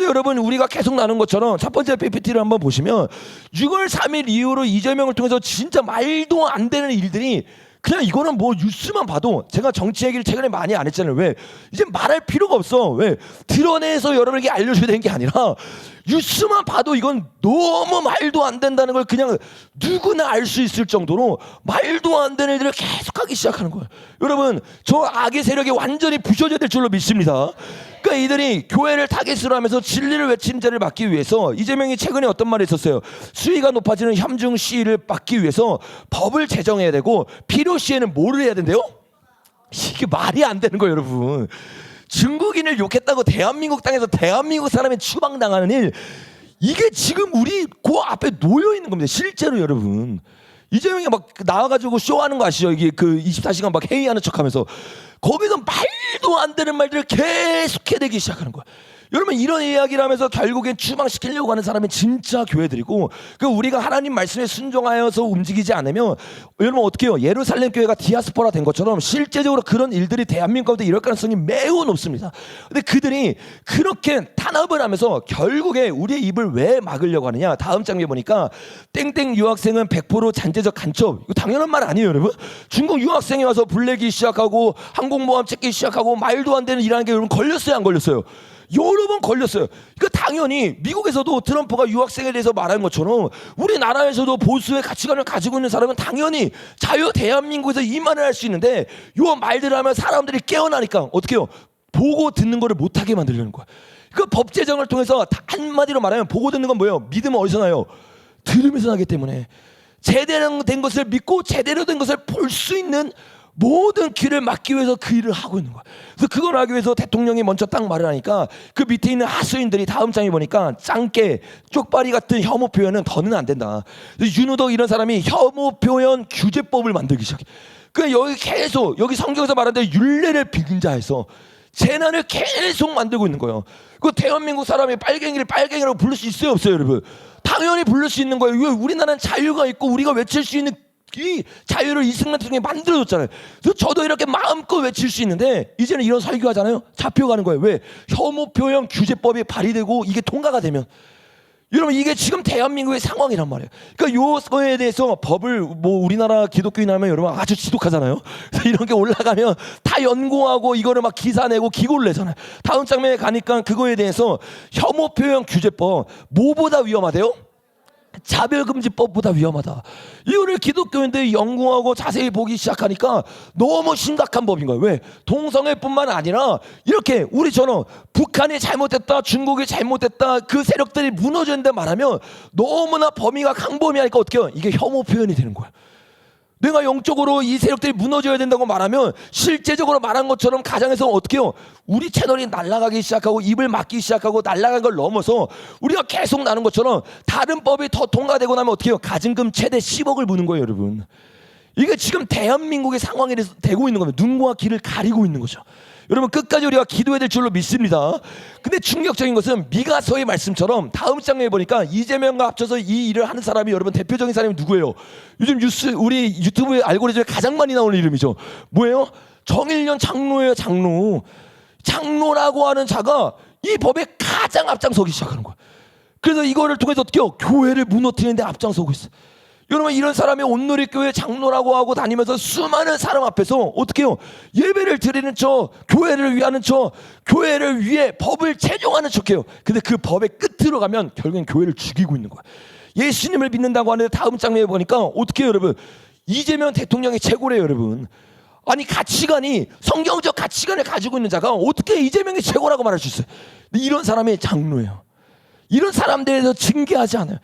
여러분 우리가 계속 나눈 것처럼 첫 번째 PPT를 한번 보시면 6월 3일 이후로 이재명을 통해서 진짜 말도 안 되는 일들이 그냥 이거는 뭐 뉴스만 봐도 제가 정치 얘기를 최근에 많이 안 했잖아요. 왜? 이제 말할 필요가 없어. 왜? 드러내서 여러분에게 알려줘야 되는 게 아니라 뉴스만 봐도 이건 너무 말도 안 된다는 걸 그냥 누구나 알 수 있을 정도로 말도 안 되는 일들을 계속하기 시작하는 거예요. 여러분 저 악의 세력이 완전히 부셔져야 될 줄로 믿습니다. 그러니까 이들이 교회를 타겟으로 하면서 진리를 외치는 자를 막기 위해서 이재명이 최근에 어떤 말을 했었어요. 수위가 높아지는 혐중 시위를 막기 위해서 법을 제정해야 되고 필요시에는 뭐를 해야 된대요? 이게 말이 안 되는 거예요 여러분. 중국인을 욕했다고 대한민국 땅에서 대한민국 사람이 추방당하는 일, 이게 지금 우리 그 앞에 놓여 있는 겁니다. 실제로 여러분 이재명이 막 나와가지고 쇼하는 거 아시죠? 이게 그 24시간 막 회의하는 척하면서 거기서 말도 안 되는 말들을 계속 해대기 시작하는 거야. 여러분 이런 이야기를 하면서 결국엔 추방시키려고 하는 사람이 진짜 교회들이고, 그 우리가 하나님 말씀에 순종하여서 움직이지 않으면 여러분 어떻게 해요? 예루살렘 교회가 디아스포라 된 것처럼 실제적으로 그런 일들이 대한민국 가운데 이럴 가능성이 매우 높습니다. 근데 그들이 그렇게 탄압을 하면서 결국에 우리의 입을 왜 막으려고 하느냐. 다음 장면 보니까 땡땡 유학생은 100% 잔재적 간첩. 이거 당연한 말 아니에요 여러분. 중국 유학생이 와서 불내기 시작하고 항공모함 찍기 시작하고 말도 안 되는 일하는 게 여러분 걸렸어요 안 걸렸어요? 여러 번 걸렸어요. 그러니까 당연히 미국에서도 트럼프가 유학생에 대해서 말한 것처럼 우리나라에서도 보수의 가치관을 가지고 있는 사람은 당연히 자유 대한민국에서 이 말을 할 수 있는데 요 말들을 하면 사람들이 깨어나니까 어떻게 해요? 보고 듣는 거를 못하게 만들려는 거야. 그 법 제정을 통해서 한마디로 말하면 보고 듣는 건 뭐예요? 믿음은 어디서 나요? 들으면서 나기 때문에 제대로 된 것을 믿고 제대로 된 것을 볼 수 있는 모든 길을 막기 위해서 그 일을 하고 있는 거야. 그래서 그걸 하기 위해서 대통령이 먼저 딱 말을 하니까 그 밑에 있는 하수인들이 다음 장에 보니까 짱깨, 쪽발이 같은 혐오 표현은 더는 안 된다. 윤우덕 이런 사람이 혐오 표현 규제법을 만들기 시작해. 그러니까 여기 계속 여기 성경에서 말하는데 율례를 빙자해서 재난을 계속 만들고 있는 거예요. 그 대한민국 사람이 빨갱이를 빨갱이라고 부를 수 있어요 없어요 여러분? 당연히 부를 수 있는 거예요. 왜? 우리나라는 자유가 있고 우리가 외칠 수 있는 이 자유를 이승만 대통령이 만들어줬잖아요. 그래서 저도 이렇게 마음껏 외칠 수 있는데 이제는 이런 설교하잖아요. 잡혀가는 거예요. 왜? 혐오 표현 규제법이 발의되고 이게 통과가 되면 여러분 이게 지금 대한민국의 상황이란 말이에요. 그러니까 요거에 대해서 법을 뭐 우리나라 기독교인 하면 여러분 아주 지독하잖아요. 그래서 이런 게 올라가면 다 연구하고 이거를 막 기사 내고 기고를 내잖아요. 다음 장면에 가니까 그거에 대해서 혐오 표현 규제법 뭐보다 위험하대요? 차별금지법보다 위험하다. 이거를 기독교인들이 연구하고 자세히 보기 시작하니까 너무 심각한 법인 거예요. 왜? 동성애뿐만 아니라 이렇게 우리처럼 북한이 잘못됐다, 중국이 잘못됐다, 그 세력들이 무너졌는데 말하면 너무나 범위가 강범위하니까 어떻게 해요? 이게 혐오 표현이 되는 거예요. 내가 영적으로 이 세력들이 무너져야 된다고 말하면 실제적으로 말한 것처럼 가정에서 어떻게 해요? 우리 채널이 날아가기 시작하고 입을 막기 시작하고 날아간 걸 넘어서 우리가 계속 나눈 것처럼 다른 법이 더 통과되고 나면 어떻게 해요? 가증금 최대 10억을 무는 거예요 여러분. 이게 지금 대한민국의 상황이 되고 있는 겁니다. 눈과 귀를 가리고 있는 거죠. 여러분 끝까지 우리가 기도해야 될 줄로 믿습니다. 근데 충격적인 것은 미가서의 말씀처럼 다음 장면에 보니까 이재명과 합쳐서 이 일을 하는 사람이 여러분 대표적인 사람이 누구예요? 요즘 뉴스 우리 유튜브 알고리즘에 가장 많이 나오는 이름이죠. 뭐예요? 정일련 장로예요. 장로. 장로라고 하는 자가 이 법에 가장 앞장서기 시작하는 거야. 그래서 이거를 통해서 어떻게 해요? 교회를 무너뜨리는 데 앞장서고 있어요. 여러분 이런 사람이 온누리교회 장로라고 하고 다니면서 수많은 사람 앞에서 어떻게 해요? 예배를 드리는 척, 교회를 위하는 척, 교회를 위해 법을 제정하는 척해요. 근데 그 법의 끝으로 가면 결국엔 교회를 죽이고 있는 거야. 예수님을 믿는다고 하는데 다음 장면에 보니까 어떻게 해요 여러분? 이재명 대통령이 최고래요 여러분. 아니 가치관이 성경적 가치관을 가지고 있는 자가 어떻게 이재명이 최고라고 말할 수 있어요? 근데 이런 사람이 장로예요. 이런 사람들에 대해서 징계하지 않아요.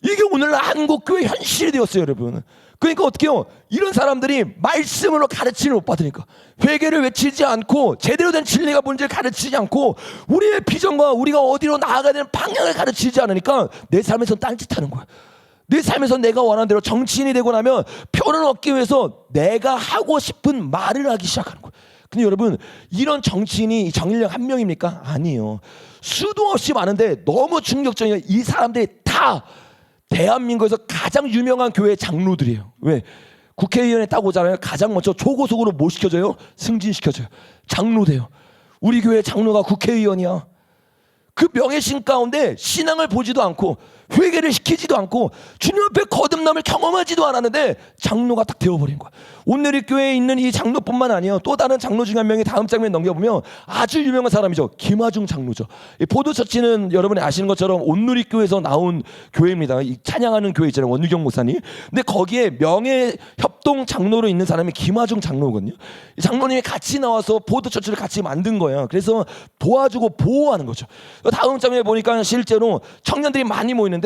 이게 오늘날 한국교회 현실이 되었어요 여러분. 그러니까 어떻게 해요? 이런 사람들이 말씀으로 가르치는 못 받으니까 회개를 외치지 않고 제대로 된 진리가 뭔지를 가르치지 않고 우리의 비전과 우리가 어디로 나아가야 되는 방향을 가르치지 않으니까 내 삶에서 딴짓하는 거야. 내 삶에서 내가 원하는 대로 정치인이 되고 나면 표를 얻기 위해서 내가 하고 싶은 말을 하기 시작하는 거야. 근데 여러분 이런 정치인이 정일령 한 명입니까? 아니에요. 수도 없이 많은데 너무 충격적인 이 사람들이 다 대한민국에서 가장 유명한 교회 장로들이에요. 왜? 국회의원에 딱 오잖아요. 가장 먼저 초고속으로 뭐 시켜줘요? 승진시켜줘요. 장로 돼요. 우리 교회 장로가 국회의원이야. 그 명예신 가운데 신앙을 보지도 않고 회개를 시키지도 않고 주님 앞에 거듭남을 경험하지도 않았는데 장로가 딱 되어버린 거야. 온누리교회에 있는 이 장로뿐만 아니에요. 또 다른 장로 중에 한 명이 다음 장면에 넘겨보면 아주 유명한 사람이죠. 김화중 장로죠. 이 포도처치는 여러분이 아시는 것처럼 온누리교회에서 나온 교회입니다. 이 찬양하는 교회 있잖아요. 원유경 목사님. 근데 거기에 명예협동 장로로 있는 사람이 김화중 장로거든요. 이 장로님이 같이 나와서 포도처치를 같이 만든 거예요. 그래서 도와주고 보호하는 거죠. 다음 장면에 보니까 실제로 청년들이 많이 모이는데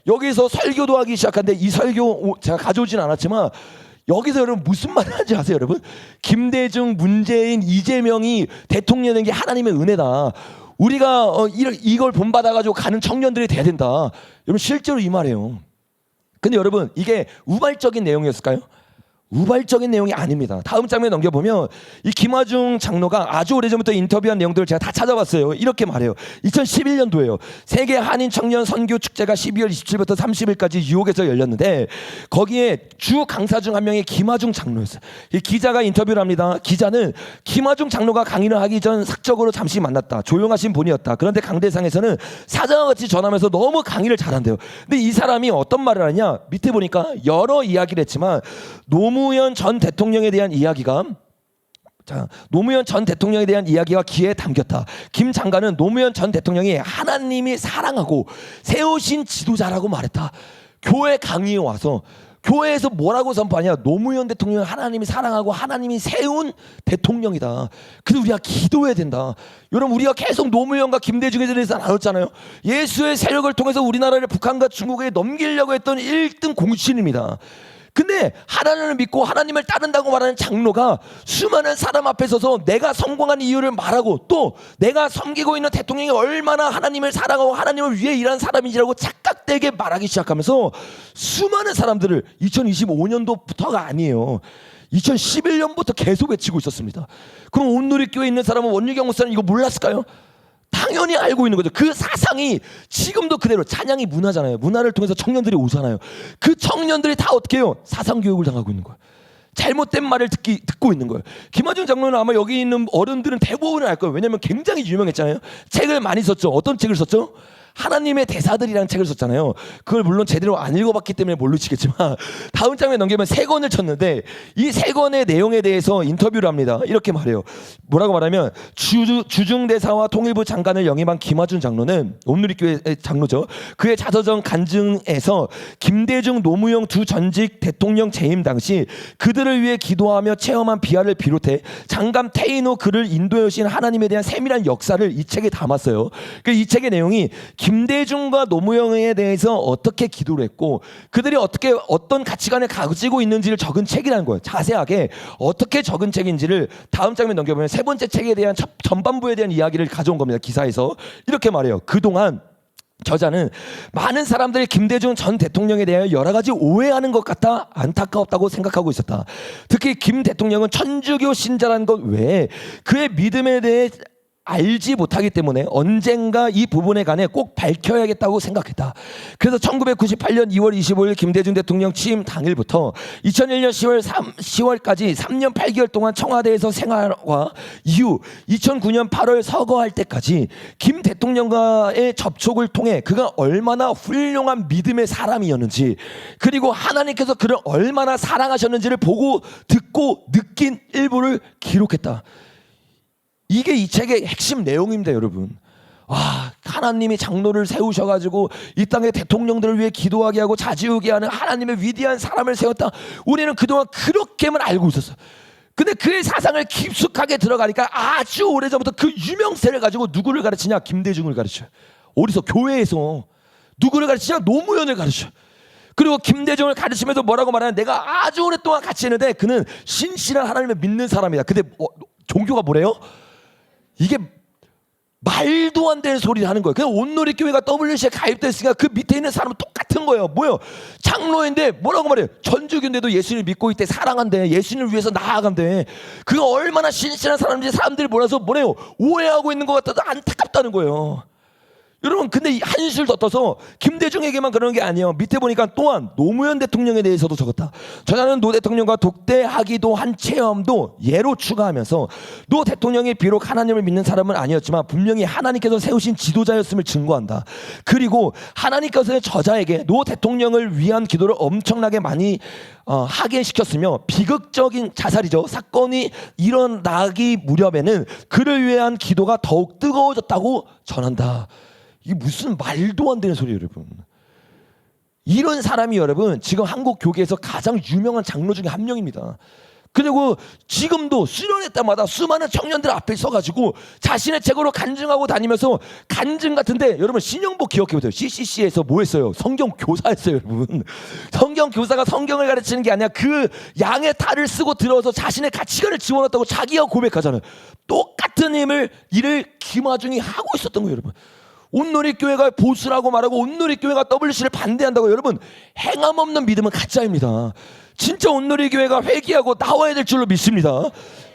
여기서 설교도 하기 시작하는데 이 설교 제가 가져오진 않았지만 여기서 여러분 무슨 말을 하는지 아세요, 여러분? 김대중, 문재인, 이재명이 대통령 된 게 하나님의 은혜다. 우리가 이걸 본받아가지고 가는 청년들이 돼야 된다. 여러분 실제로 이 말이에요. 근데 여러분 이게 우발적인 내용이었을까요? 우발적인 내용이 아닙니다. 다음 장면 넘겨보면 이 김화중 장로가 아주 오래전부터 인터뷰한 내용들을 제가 다 찾아봤어요. 이렇게 말해요. 2011년도에요. 세계 한인 청년 선교 축제가 12월 27일부터 30일까지 뉴욕에서 열렸는데 거기에 주 강사 중 한 명이 김화중 장로였어요. 이 기자가 인터뷰를 합니다. 기자는 김화중 장로가 강의를 하기 전 사적으로 잠시 만났다. 조용하신 분이었다. 그런데 강대상에서는 사장과 같이 전하면서 너무 강의를 잘한대요. 근데 이 사람이 어떤 말을 하냐? 밑에 보니까 여러 이야기를 했지만 노무현 전 대통령에 대한 이야기가 노무현 전 대통령에 대한 이야기가 귀에 담겼다. 김 장관은 노무현 전 대통령이 하나님이 사랑하고 세우신 지도자라고 말했다. 교회 강의에 와서 교회에서 뭐라고 선포하냐? 노무현 대통령 하나님이 사랑하고 하나님이 세운 대통령이다. 그래서 우리가 기도해야 된다. 여러분 우리가 계속 노무현과 김대중에 대해서 나눴잖아요. 예수의 세력을 통해서 우리나라를 북한과 중국에 넘기려고 했던 1등 공신입니다. 근데 하나님을 믿고 하나님을 따른다고 말하는 장로가 수많은 사람 앞에 서서 내가 성공한 이유를 말하고 또 내가 섬기고 있는 대통령이 얼마나 하나님을 사랑하고 하나님을 위해 일하는 사람인지라고 착각되게 말하기 시작하면서 수많은 사람들을 2025년도부터가 아니에요. 2011년부터 계속 외치고 있었습니다. 그럼 온누리교회에 있는 사람은 원유경 목사는 이거 몰랐을까요? 당연히 알고 있는 거죠. 그 사상이 지금도 그대로 찬양이 문화잖아요. 문화를 통해서 청년들이 오잖아요. 그 청년들이 다 어떻게 해요? 사상교육을 당하고 있는 거예요. 잘못된 말을 듣고 있는 거예요. 김화중 장로는 아마 여기 있는 어른들은 대부분은 알 거예요. 왜냐하면 굉장히 유명했잖아요. 책을 많이 썼죠. 어떤 책을 썼죠? 하나님의 대사들이라는 책을 썼잖아요. 그걸 물론 제대로 안 읽어봤기 때문에 모르시겠지만 다음 장면에 넘기면 3권을 쳤는데 이 3권의 내용에 대해서 인터뷰를 합니다. 이렇게 말해요. 뭐라고 말하면 주중대사와 통일부 장관을 영임한 김화중 장로는 온누리교회 장로죠. 그의 자서전 간증에서 김대중, 노무현 두 전직 대통령 재임 당시 그들을 위해 기도하며 체험한 비하를 비롯해 장관 퇴임 후 그를 인도해 오신 하나님에 대한 세밀한 역사를 이 책에 담았어요. 이 책의 내용이 김대중과 노무현에 대해서 어떻게 기도를 했고 그들이 어떤 가치관을 가지고 있는지를 적은 책이라는 거예요. 자세하게 어떻게 적은 책인지를 다음 장면 넘겨보면 3번째 책에 대한 전반부에 대한 이야기를 가져온 겁니다. 기사에서 이렇게 말해요. 그동안 저자는 많은 사람들이 김대중 전 대통령에 대하여 여러 가지 오해하는 것 같아 안타까웠다고 생각하고 있었다. 특히 김 대통령은 천주교 신자라는 것 외에 그의 믿음에 대해 알지 못하기 때문에 언젠가 이 부분에 관해 꼭 밝혀야겠다고 생각했다. 그래서 1998년 2월 25일 김대중 대통령 취임 당일부터 2001년 10월까지 3년 8개월 동안 청와대에서 생활과 이후 2009년 8월 서거할 때까지 김 대통령과의 접촉을 통해 그가 얼마나 훌륭한 믿음의 사람이었는지 그리고 하나님께서 그를 얼마나 사랑하셨는지를 보고 듣고 느낀 일부를 기록했다. 이게 이 책의 핵심 내용입니다, 여러분. 하나님이 장로를 세우셔가지고 이 땅의 대통령들을 위해 기도하게 하고 자지우게 하는 하나님의 위대한 사람을 세웠다. 우리는 그동안 그렇게만 알고 있었어요. 근데 그의 사상을 깊숙하게 들어가니까 아주 오래전부터 그 유명세를 가지고 누구를 가르치냐? 김대중을 가르쳐요. 어디서? 교회에서. 누구를 가르치냐? 노무현을 가르쳐요. 그리고 김대중을 가르치면서 뭐라고 말하냐? 내가 아주 오랫동안 같이 했는데 그는 신실한 하나님을 믿는 사람이다. 근데 종교가 뭐래요? 이게 말도 안 되는 소리를 하는 거예요. 그냥 온누리교회가 WC에 가입됐으니까 그 밑에 있는 사람은 똑같은 거예요. 뭐예요? 장로인데 뭐라고 말해요? 천주교인데도 예수님을 믿고 있대, 사랑한대, 예수님을 위해서 나아간대. 그가 얼마나 신실한 사람인지 사람들이 몰라서 뭐래요? 오해하고 있는 것 같아도 안타깝다는 거예요. 여러분 여러분 근데 이 한술 더 떠서 김대중에게만 그러는 게 아니에요. 밑에 보니까 또한 노무현 대통령에 대해서도 적었다. 저자는 노 대통령과 독대하기도 한 체험도 예로 추가하면서 노 대통령이 비록 하나님을 믿는 사람은 아니었지만 분명히 하나님께서 세우신 지도자였음을 증거한다. 그리고 하나님께서 저자에게 노 대통령을 위한 기도를 엄청나게 많이 하게 시켰으며 비극적인 자살이죠. 사건이 일어나기 무렵에는 그를 위한 기도가 더욱 뜨거워졌다고 전한다. 이게 무슨 말도 안 되는 소리예요, 여러분. 이런 사람이 여러분 지금 한국 교계에서 가장 유명한 장로 중에 한 명입니다. 그리고 지금도 수련회 때마다 수많은 청년들 앞에 서가지고 자신의 책으로 간증하고 다니면서 간증 같은데 여러분 신영복 기억해보세요. CCC에서 뭐 했어요? 성경 교사했어요, 여러분. 성경 교사가 성경을 가르치는 게 아니라 그 양의 탈을 쓰고 들어서 자신의 가치관을 집어넣었다고 자기가 고백하잖아요. 똑같은 일을 김화중이 하고 있었던 거예요, 여러분. 온누리교회가 보수라고 말하고 온누리교회가 WC를 반대한다고. 여러분 행함 없는 믿음은 가짜입니다. 진짜 온누리교회가 회개하고 나와야 될 줄로 믿습니다.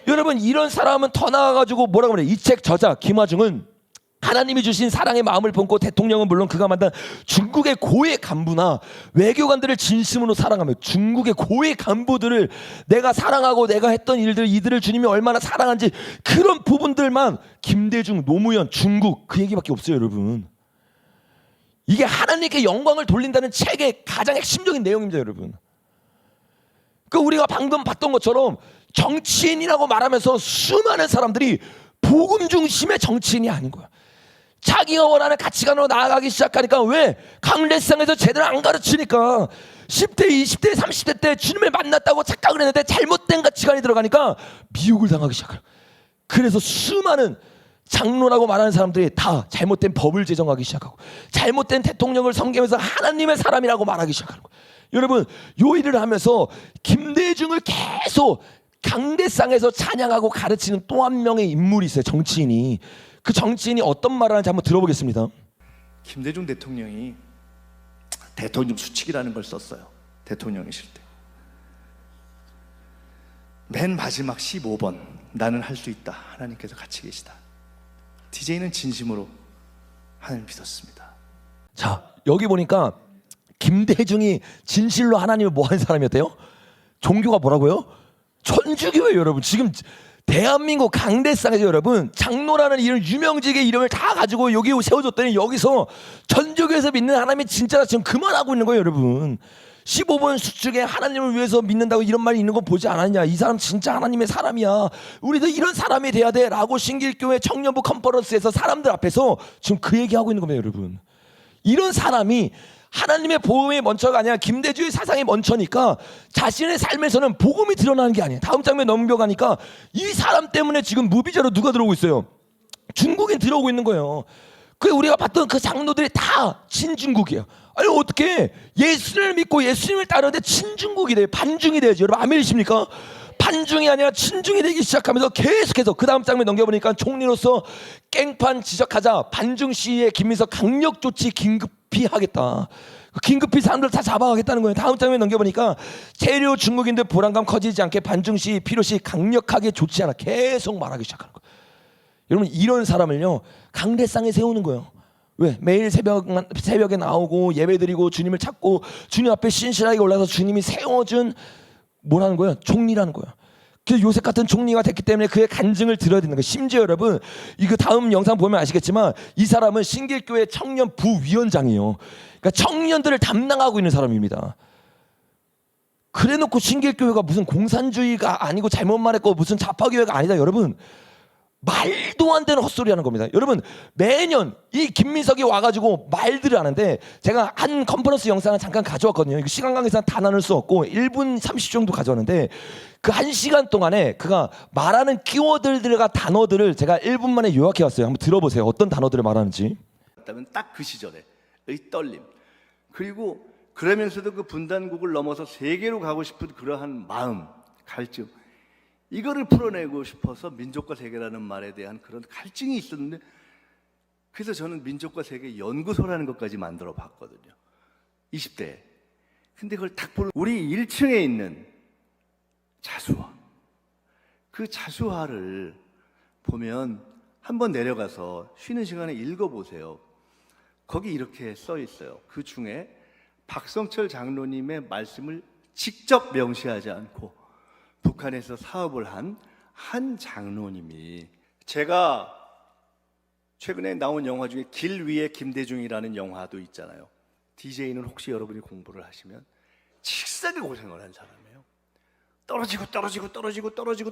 여러분 이런 사람은 더 나아가지고 뭐라고 그래? 이 책 저자 김화중은 하나님이 주신 사랑의 마음을 품고 대통령은 물론 그가 만든 중국의 고위 간부나 외교관들을 진심으로 사랑하며 중국의 고위 간부들을 내가 사랑하고 내가 했던 일들 이들을 주님이 얼마나 사랑한지 그런 부분들만 김대중, 노무현, 중국 그 얘기밖에 없어요, 여러분. 이게 하나님께 영광을 돌린다는 책의 가장 핵심적인 내용입니다, 여러분. 그 우리가 방금 봤던 것처럼 정치인이라고 말하면서 수많은 사람들이 복음 중심의 정치인이 아닌 거야. 자기가 원하는 가치관으로 나아가기 시작하니까 왜? 강례상에서 제대로 안 가르치니까 10대, 20대, 30대 때 주님을 만났다고 착각을 했는데 잘못된 가치관이 들어가니까 미혹을 당하기 시작해요. 그래서 수많은 장로라고 말하는 사람들이 다 잘못된 법을 제정하기 시작하고 잘못된 대통령을 섬기면서 하나님의 사람이라고 말하기 시작하는 거예요. 여러분 요 일을 하면서 김대중을 계속 강대상에서 찬양하고 가르치는 또 한 명의 인물이 있어요. 정치인이. 그 정치인이 어떤 말을 하는지 한번 들어보겠습니다. 김대중 대통령이 대통령 수칙이라는 걸 썼어요. 대통령이실 때. 맨 마지막 15번 나는 할 수 있다. 하나님께서 같이 계시다. DJ는 진심으로 하나님 믿었습니다. 자 여기 보니까 김대중이 진실로 하나님을 뭐 하는 사람이었대요? 종교가 뭐라고요? 천주교예요, 여러분. 지금 대한민국 강대상에서 여러분 장로라는 이런 유명직의 이름을 다 가지고 여기 세워줬더니 여기서 천주교에서 믿는 하나님이 진짜다 지금 그만하고 있는 거예요, 여러분. 15번 수축에 하나님을 위해서 믿는다고 이런 말이 있는 거 보지 않았냐? 이 사람 진짜 하나님의 사람이야. 우리도 이런 사람이 돼야 돼 라고 신길교회 청년부 컨퍼런스에서 사람들 앞에서 지금 그 얘기하고 있는 겁니다, 여러분. 이런 사람이 하나님의 복음의 먼저가 아니라 김대중의 사상의 먼저니까 자신의 삶에서는 복음이 드러나는 게 아니에요. 다음 장면 넘겨가니까 이 사람 때문에 지금 무비자로 누가 들어오고 있어요? 중국인 들어오고 있는 거예요. 그 우리가 봤던 그 장로들이 다 친중국이에요. 아니 어떻게 예수를 믿고 예수님을 따르는데 친중국이 돼요? 반중이 돼야지. 여러분 아멘이십니까? 반중이 아니라 친중이 되기 시작하면서 계속해서 그 다음 장면 넘겨보니까 총리로서 깽판 지적하자 반중 시위에 김민석 강력 조치 긴급히 하겠다. 긴급히 사람들 다 잡아가겠다는 거예요. 다음 장면 넘겨보니까 재료 중국인들 불안감 커지지 않게 반중 시위 필요시 강력하게 조치하라. 계속 말하기 시작하는 거예요. 여러분 이런 사람을요 강대상에 세우는 거예요. 왜? 매일 새벽에 나오고 예배드리고 주님을 찾고 주님 앞에 신실하게 올라서 주님이 세워준 뭐라는 거예요? 총리라는 거예요. 그래서 요셉 같은 총리가 됐기 때문에 그의 간증을 들어야 되는 거예요. 심지어 여러분 이거 다음 영상 보면 아시겠지만 이 사람은 신길교회 청년 부위원장이에요. 그러니까 청년들을 담당하고 있는 사람입니다. 그래놓고 신길교회가 무슨 공산주의가 아니고 잘못 말했고 무슨 좌파교회가 아니다. 여러분 말도 안 되는 헛소리 하는 겁니다. 여러분 매년 이 김민석이 와가지고 말들을 하는데 제가 한 컨퍼런스 영상을 잠깐 가져왔거든요. 시간 관계상 다 나눌 수 없고 1분 30초 정도 가져왔는데 그 1시간 동안에 그가 말하는 키워드들과 단어들을 제가 1분 만에 요약해 왔어요. 한번 들어보세요. 어떤 단어들을 말하는지. 딱 그 시절에 의 떨림 그리고 그러면서도 그 분단국을 넘어서 세계로 가고 싶은 그러한 마음 갈증 이거를 풀어내고 싶어서 민족과 세계라는 말에 대한 그런 갈증이 있었는데 그래서 저는 민족과 세계 연구소라는 것까지 만들어 봤거든요. 20대. 근데 그걸 딱 보는 우리 1층에 있는 자수화. 그 자수화를 보면 한번 내려가서 쉬는 시간에 읽어보세요. 거기 이렇게 써 있어요. 그 중에 박성철 장로님의 말씀을 직접 명시하지 않고 북한에서 사업을 한 장로님이, 제가 최근에 나온 영화 중에 길 위의 김대중이라는 영화도 있잖아요. DJ는 혹시 여러분이 공부를 하시면 칠세게 고생을 한 사람이에요.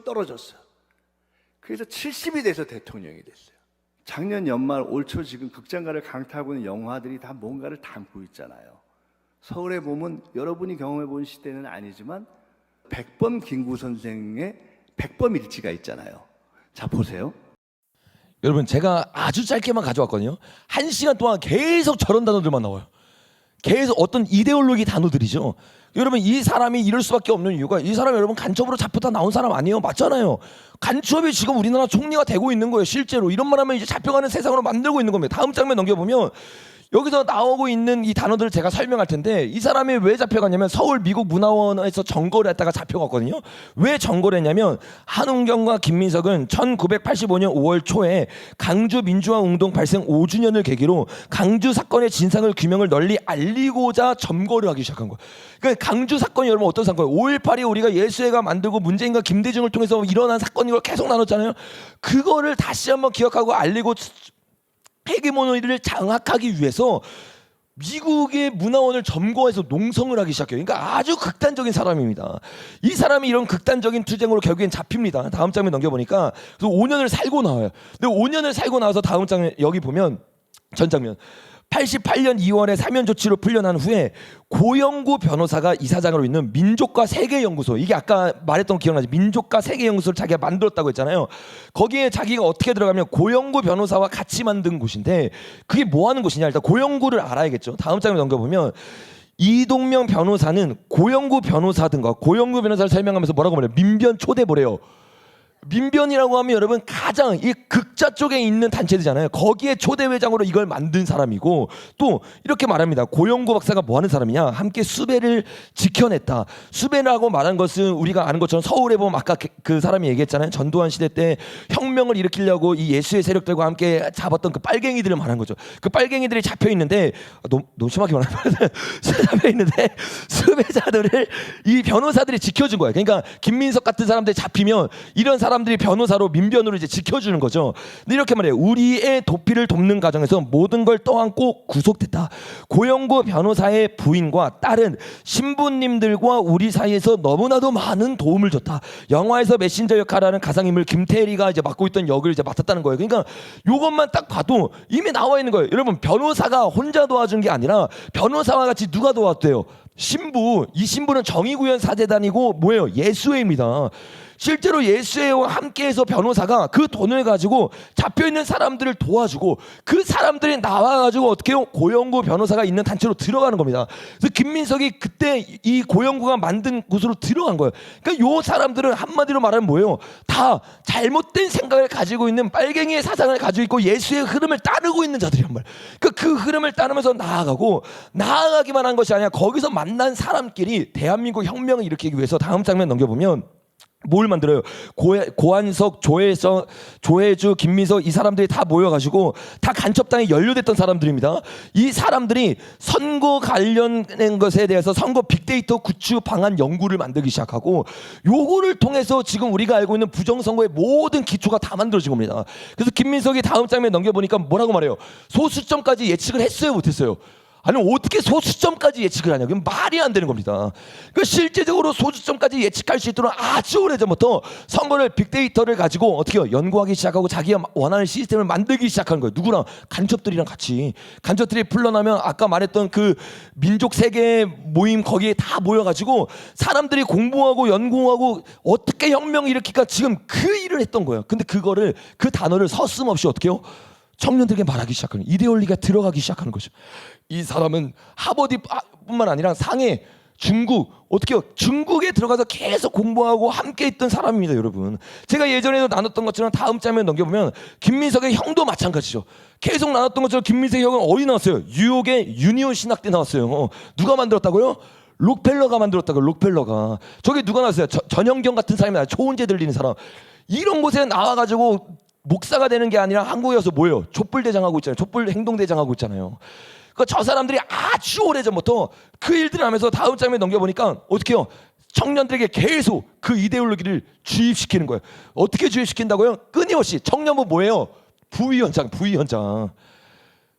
떨어졌어요. 그래서 70이 돼서 대통령이 됐어요. 작년 연말 올 초 지금 극장가를 강타하고 있는 영화들이 다 뭔가를 담고 있잖아요. 서울에 보면 여러분이 경험해 본 시대는 아니지만 백범 김구 선생의 백범 일지가 있잖아요. 자, 보세요. 여러분, 제가 아주 짧게만 가져왔거든요. 1시간 동안 계속 저런 단어들만 나와요. 계속 어떤 이데올로기 단어들이죠. 여러분, 이 사람이 이럴 수밖에 없는 이유가, 이 사람이 여러분 간첩으로 잡혔다 나온 사람 아니에요? 맞잖아요. 간첩이 지금 우리나라 총리가 되고 있는 거예요. 실제로 이런 말 하면 이제 잡혀가는 세상으로 만들고 있는 겁니다. 다음 장면 넘겨보면 여기서 나오고 있는 이 단어들을 제가 설명할 텐데, 이 사람이 왜 잡혀갔냐면 서울 미국 문화원에서 점거를 했다가 잡혀갔거든요. 왜 점거를 했냐면 한웅경과 김민석은 1985년 5월 초에 강주 민주화 운동 발생 5주년을 계기로 강주 사건의 진상을 규명을 널리 알리고자 점거를 하기 시작한 거예요. 그러니까 강주 사건이 여러분 어떤 사건이에요? 5.18이 우리가 예수회가 만들고 문재인과 김대중을 통해서 일어난 사건인 걸 계속 나눴잖아요. 그거를 다시 한번 기억하고 알리고 헤게모니를 장악하기 위해서 미국의 문화원을 점거해서 농성을 하기 시작해요. 그러니까 아주 극단적인 사람입니다. 이 사람이 이런 극단적인 투쟁으로 결국엔 잡힙니다. 다음 장면 넘겨보니까 그래서 5년을 살고 나와요. 근데 5년을 살고 나와서 다음 장면 여기 보면 전 장면 88년 2월에 사면 조치로 풀려난 후에 고영구 변호사가 이사장으로 있는 민족과 세계연구소, 이게 아까 말했던 거 기억나죠? 민족과 세계연구소를 자기가 만들었다고 했잖아요. 거기에 자기가 어떻게 들어가면 고영구 변호사와 같이 만든 곳인데, 그게 뭐 하는 곳이냐, 일단 고영구를 알아야겠죠. 다음 장면 넘겨보면 이동명 변호사는 고영구 변호사 등과 고영구 변호사를 설명하면서 뭐라고 말해요? 민변 초대보래요. 민변이라고 하면 여러분 가장 이 극자 쪽에 있는 단체들이잖아요. 거기에 초대회장으로 이걸 만든 사람이고, 또 이렇게 말합니다. 고영구 박사가 뭐 하는 사람이냐? 함께 수배를 지켜냈다. 수배라고 말한 것은 우리가 아는 것처럼 서울에 보면 아까 그 사람이 얘기했잖아요. 전두환 시대 때 혁명을 일으키려고 이 예수의 세력들과 함께 잡았던 그 빨갱이들을 말한 거죠. 그 빨갱이들이 잡혀 있는데, 너무 심하게 말하면 잡혀 있는데 수배자들을 이 변호사들이 지켜준 거예요. 그러니까 김민석 같은 사람들이 잡히면 이런 사람들이 변호사로 민변으로 이제 지켜주는 거죠. 근데 이렇게 말해요. 우리의 도피를 돕는 과정에서 모든 걸 떠안고 구속됐다. 고영구 변호사의 부인과 딸은 신부님들과 우리 사이에서 너무나도 많은 도움을 줬다. 영화에서 메신저 역할하는 가상인물 김태리가 이제 맡고 있던 역을 이제 맡았다는 거예요. 그러니까 이것만 딱 봐도 이미 나와 있는 거예요. 여러분, 변호사가 혼자 도와준 게 아니라 변호사와 같이 누가 도왔대요? 신부. 이 신부는 정의구현 사재단이고 뭐예요? 예수회입니다. 실제로 예수회와 함께해서 변호사가 그 돈을 가지고 잡혀있는 사람들을 도와주고, 그 사람들이 나와가지고 어떻게 해요? 고영구 변호사가 있는 단체로 들어가는 겁니다. 그래서 김민석이 그때 이 고영구가 만든 곳으로 들어간 거예요. 그러니까 요 사람들은 한마디로 말하면 뭐예요? 다 잘못된 생각을 가지고 있는 빨갱이의 사상을 가지고 있고 예수의 흐름을 따르고 있는 자들이란 말이에요. 그러니까 그 흐름을 따르면서 나아가기만 한 것이 아니라 거기서 만난 사람끼리 대한민국 혁명을 일으키기 위해서, 다음 장면 넘겨보면 뭘 만들어요? 고한석, 조혜주, 김민석, 이 사람들이 다 모여가지고 다 간첩당에 연루됐던 사람들입니다. 이 사람들이 선거 관련된 것에 대해서 선거 빅데이터 구축 방안 연구를 만들기 시작하고, 요거를 통해서 지금 우리가 알고 있는 부정선거의 모든 기초가 다 만들어진 겁니다. 그래서 김민석이 다음 장면 넘겨보니까 뭐라고 말해요? 소수점까지 예측을 했어요, 못했어요? 아니, 어떻게 소수점까지 예측을 하냐? 그럼 말이 안 되는 겁니다. 그 실제적으로 소수점까지 예측할 수 있도록 아주 오래전부터 선거를 빅데이터를 가지고 어떻게 연구하기 시작하고 자기가 원하는 시스템을 만들기 시작한 거예요. 누구랑? 간첩들이랑 같이. 간첩들이 풀려나면 아까 말했던 그 민족 세계 모임 거기에 다 모여가지고 사람들이 공부하고 연구하고 어떻게 혁명을 일으킬까, 지금 그 일을 했던 거예요. 근데 그거를, 그 단어를 서슴없이 어떻게 해요? 청년들에게 말하기 시작하는, 이데올리가 들어가기 시작하는 거죠. 이 사람은 하버드뿐만 아니라 상해, 중국, 어떻게 해요? 중국에 들어가서 계속 공부하고 함께 있던 사람입니다, 여러분. 제가 예전에도 나눴던 것처럼 다음 장면 넘겨보면 김민석의 형도 마찬가지죠. 계속 나눴던 것처럼 김민석의 형은 어디 나왔어요? 뉴욕의 유니온 신학대 나왔어요. 누가 만들었다고요? 록펠러가 만들었다고요. 록펠러가. 저게 누가 나왔어요? 전영경 같은 사람이 나와요. 초혼제 들리는 사람. 이런 곳에 나와가지고 목사가 되는 게 아니라 한국에 와서 뭐예요? 촛불 대장하고 있잖아요. 촛불 행동 대장하고 있잖아요. 그러니까 저 사람들이 아주 오래전부터 그 일들을 하면서 다음 장면 넘겨보니까 어떻게 해요? 청년들에게 계속 그 이데올로기를 주입시키는 거예요. 어떻게 주입시킨다고요? 끊임없이. 청년부 뭐예요? 부위원장.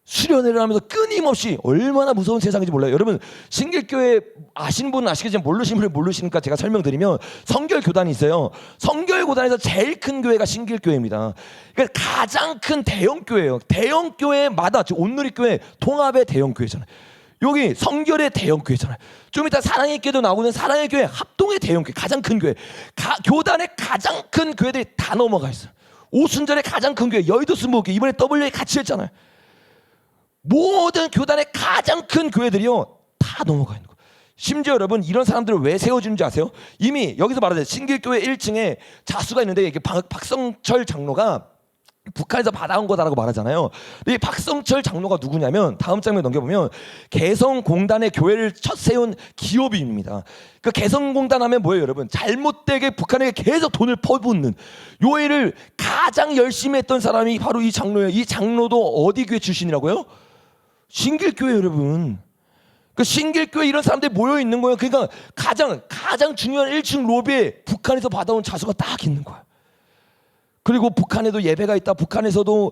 수련회를 하면서 끊임없이. 얼마나 무서운 세상인지 몰라요. 여러분 신길교회 아시는 분은 아시겠지만 모르시는 분은 모르시니까 제가 설명드리면 성결교단이 있어요. 성결교단에서 제일 큰 교회가 신길교회입니다. 그러니까 가장 큰 대형교회예요. 대형교회마다 즉 온누리교회 통합의 대형교회잖아요. 여기 성결의 대형교회잖아요. 좀 이따 사랑의 교회도 나오는 사랑의 교회 합동의 대형교회, 가장 큰 교회. 교단의 가장 큰 교회들이 다 넘어가 있어요. 오순절의 가장 큰 교회 여의도 스모교, 이번에 WA 같이 했잖아요. 모든 교단의 가장 큰 교회들이요 다 넘어가 있는 거예요. 심지어 여러분 이런 사람들을 왜 세워주는지 아세요? 이미 여기서 말하자 신길교회 1층에 자수가 있는데 이게 박성철 장로가 북한에서 받아온 거다라고 말하잖아요. 근데 이 박성철 장로가 누구냐면 다음 장면 넘겨보면 개성공단의 교회를 첫 세운 기업인입니다. 그 개성공단 하면 뭐예요 여러분? 잘못되게 북한에게 계속 돈을 퍼붓는 요 일을 가장 열심히 했던 사람이 바로 이 장로예요. 이 장로도 어디 교회 출신이라고요? 신길교회 여러분. 그 신길교회 이런 사람들이 모여 있는 거예요. 그러니까 가장 중요한 1층 로비에 북한에서 받아온 자수가 딱 있는 거야. 그리고 북한에도 예배가 있다. 북한에서도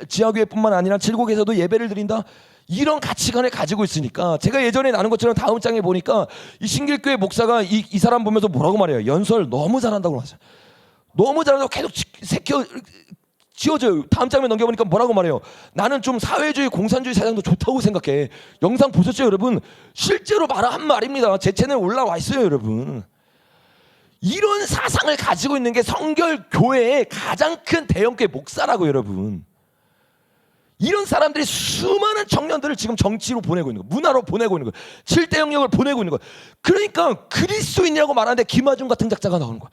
지하교회뿐만 아니라 칠곡에서도 예배를 드린다. 이런 가치관을 가지고 있으니까 제가 예전에 나눈 것처럼 다음 장에 보니까 이 신길교회 목사가 이 사람 보면서 뭐라고 말해요? 연설 너무 잘한다고 하죠. 너무 잘한다고 계속 지어져요. 다음 장면 넘겨보니까 뭐라고 말해요? 나는 좀 사회주의 공산주의 사상도 좋다고 생각해. 영상 보셨죠 여러분? 실제로 한 말입니다. 제 채널에 올라와 있어요 여러분. 이런 사상을 가지고 있는 게 성결교회의 가장 큰 대형교회 목사라고 여러분. 이런 사람들이 수많은 청년들을 지금 정치로 보내고 있는 거예요. 문화로 보내고 있는 거예요. 7대 영역을 보내고 있는 거예요. 그러니까 그리스도인이라고 말하는데 김하중 같은 작자가 나오는 거예요.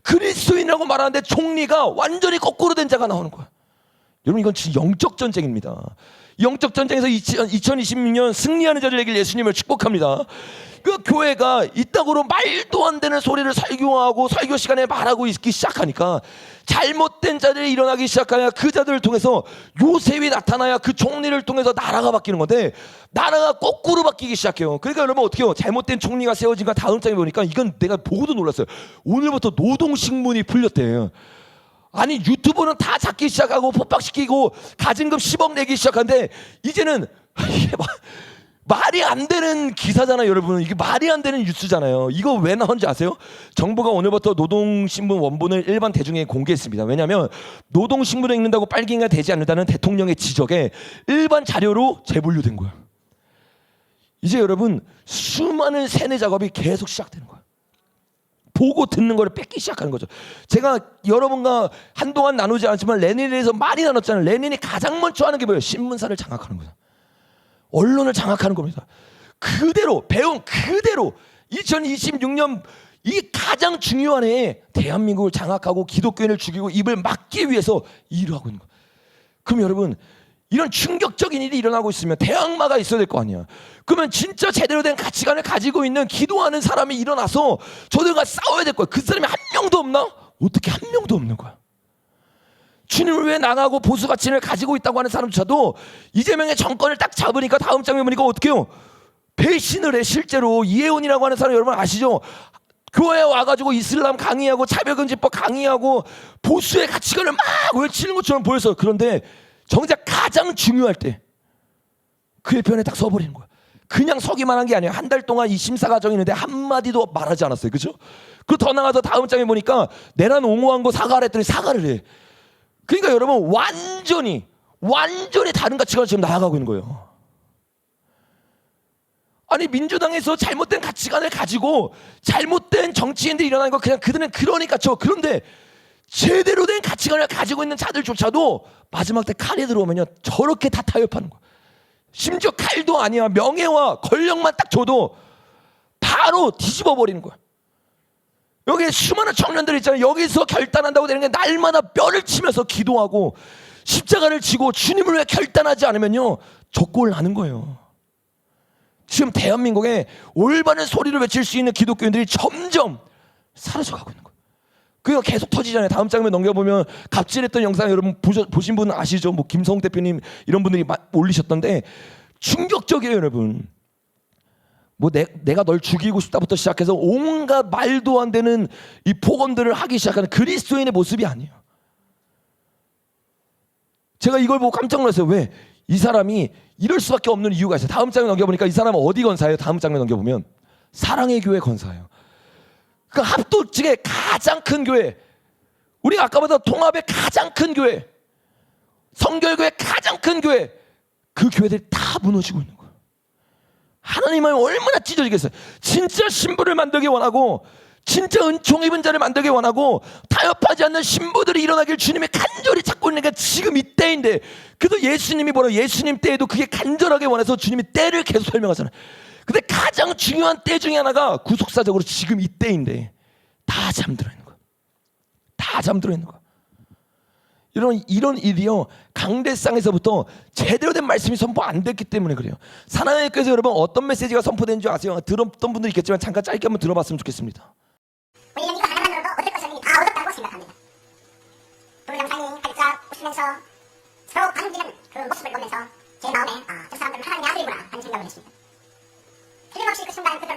그리스도인이라고 말하는데 총리가 완전히 거꾸로 된 자가 나오는 거예요. 여러분 이건 진짜 영적 전쟁입니다. 영적 전쟁에서 2026년 승리하는 자를 얘기를 예수님을 축복합니다. 그 교회가 이따구로 말도 안 되는 소리를 설교하고 설교 시간에 말하고 있기 시작하니까 잘못된 자들이 일어나기 시작하냐 그 자들을 통해서 요셉이 나타나야 그 총리를 통해서 나라가 바뀌는 건데 나라가 거꾸로 바뀌기 시작해요. 그러니까 여러분 어떻게 해요? 잘못된 총리가 세워진가 다음 장에 보니까 이건 내가 보고도 놀랐어요. 오늘부터 노동신문이 풀렸대요. 아니 유튜브는 다 잡기 시작하고 폭박시키고 가진금 10억 내기 시작하는데 이제는 이게 말이 안 되는 기사잖아요 여러분. 이게 말이 안 되는 뉴스잖아요. 이거 왜 나온지 아세요? 정부가 오늘부터 노동신문 원본을 일반 대중에게 공개했습니다. 왜냐하면 노동신문에 읽는다고 빨갱이가 되지 않는다는 대통령의 지적에 일반 자료로 재분류된 거야. 이제 여러분 수많은 세뇌 작업이 계속 시작되는 거야. 보고 듣는 거를 뺏기 시작하는 거죠. 제가 여러분과 한동안 나누지 않았지만 레닌에 대해서 많이 나눴잖아요. 레닌이 가장 먼저 하는 게 뭐예요? 신문사를 장악하는 거죠. 언론을 장악하는 겁니다. 그대로 배운 그대로 2026년 이 가장 중요한 해에 대한민국을 장악하고 기독교인을 죽이고 입을 막기 위해서 일을 하고 있는 거예요. 그럼 여러분 이런 충격적인 일이 일어나고 있으면 대항마가 있어야 될 거 아니야. 그러면 진짜 제대로 된 가치관을 가지고 있는 기도하는 사람이 일어나서 저들과 싸워야 될 거야. 그 사람이 한 명도 없나? 어떻게 한 명도 없는 거야. 주님을 위해 나가고 보수 가치를 가지고 있다고 하는 사람조차도 이재명의 정권을 딱 잡으니까 다음 장면 보니까 어떻게 해요? 배신을 해. 실제로 이혜원이라고 하는 사람 여러분 아시죠? 교회에 와가지고 이슬람 강의하고 차별금지법 강의하고 보수의 가치관을 막 외치는 것처럼 보였어요. 그런데 정작 가장 중요할 때 그의 편에 딱 서버리는 거야. 그냥 서기만 한 게 아니에요. 한 달 동안 이 심사 과정이 있는데 한마디도 말하지 않았어요. 그죠? 그 더 나가서 다음 장에 보니까 내란 옹호한 거 사과를 했더니 사과를 해. 그러니까 여러분 완전히 다른 가치관을 지금 나아가고 있는 거예요. 아니 민주당에서 잘못된 가치관을 가지고 잘못된 정치인들이 일어나는 거 그냥 그들은 그러니까 그런데 제대로 된 가치관을 가지고 있는 자들조차도 마지막 때 칼이 들어오면요 저렇게 다 타협하는 거예요. 심지어 칼도 아니야. 명예와 권력만 딱 줘도 바로 뒤집어 버리는 거야. 여기 수많은 청년들 있잖아요. 여기서 결단한다고 되는 게 날마다 뼈를 치면서 기도하고 십자가를 지고 주님을 위해 결단하지 않으면요 적골 나는 거예요. 지금 대한민국에 올바른 소리를 외칠 수 있는 기독교인들이 점점 사라져가고 있는 거예요. 그거 계속 터지잖아요. 다음 장면 넘겨보면 갑질했던 영상 여러분 보신 분은 아시죠? 뭐 김성욱 대표님 이런 분들이 올리셨던데 충격적이에요, 여러분. 뭐 내가 널 죽이고 싶다부터 시작해서 온갖 말도 안 되는 이 폭언들을 하기 시작하는 그리스도인의 모습이 아니에요. 제가 이걸 보고 깜짝 놀랐어요. 왜? 이 사람이 이럴 수밖에 없는 이유가 있어요. 다음 장면 넘겨보니까 이 사람은 어디 건사예요? 다음 장면 넘겨보면 사랑의 교회 건사예요. 그 합도측의 가장 큰 교회, 우리가 아까 보다 통합의 가장 큰 교회, 성결교회 가장 큰 교회, 그 교회들이 다 무너지고 있는 거예요. 하나님은 얼마나 찢어지겠어요. 진짜 신부를 만들기 원하고 진짜 은총 입은 자를 만들기 원하고 타협하지 않는 신부들이 일어나길 주님이 간절히 찾고 있는 게 지금 이때인데, 그래도 예수님이 뭐라, 예수님 때에도 그게 간절하게 원해서 주님이 때를 계속 설명하잖아요. 근데 가장 중요한 때 중에 하나가 구속사적으로 지금 이때인데 다 잠들어 있는 거야. 다 잠들어 있는 거야. 이런 일이요, 강대상에서부터 제대로 된 말씀이 선포 안 됐기 때문에 그래요. 사랑의 교회에서 여러분 어떤 메시지가 선포된 줄 아세요? 들었던 분들이 있겠지만 잠깐 짧게 한번 들어봤으면 좋겠습니다. 우리는 이거 하나만으로도 얻을 것을 다 얻었다고 생각합니다. 두 영상이 활짝 웃으면서 서로 반기는 그 모습을 보면서 제 마음에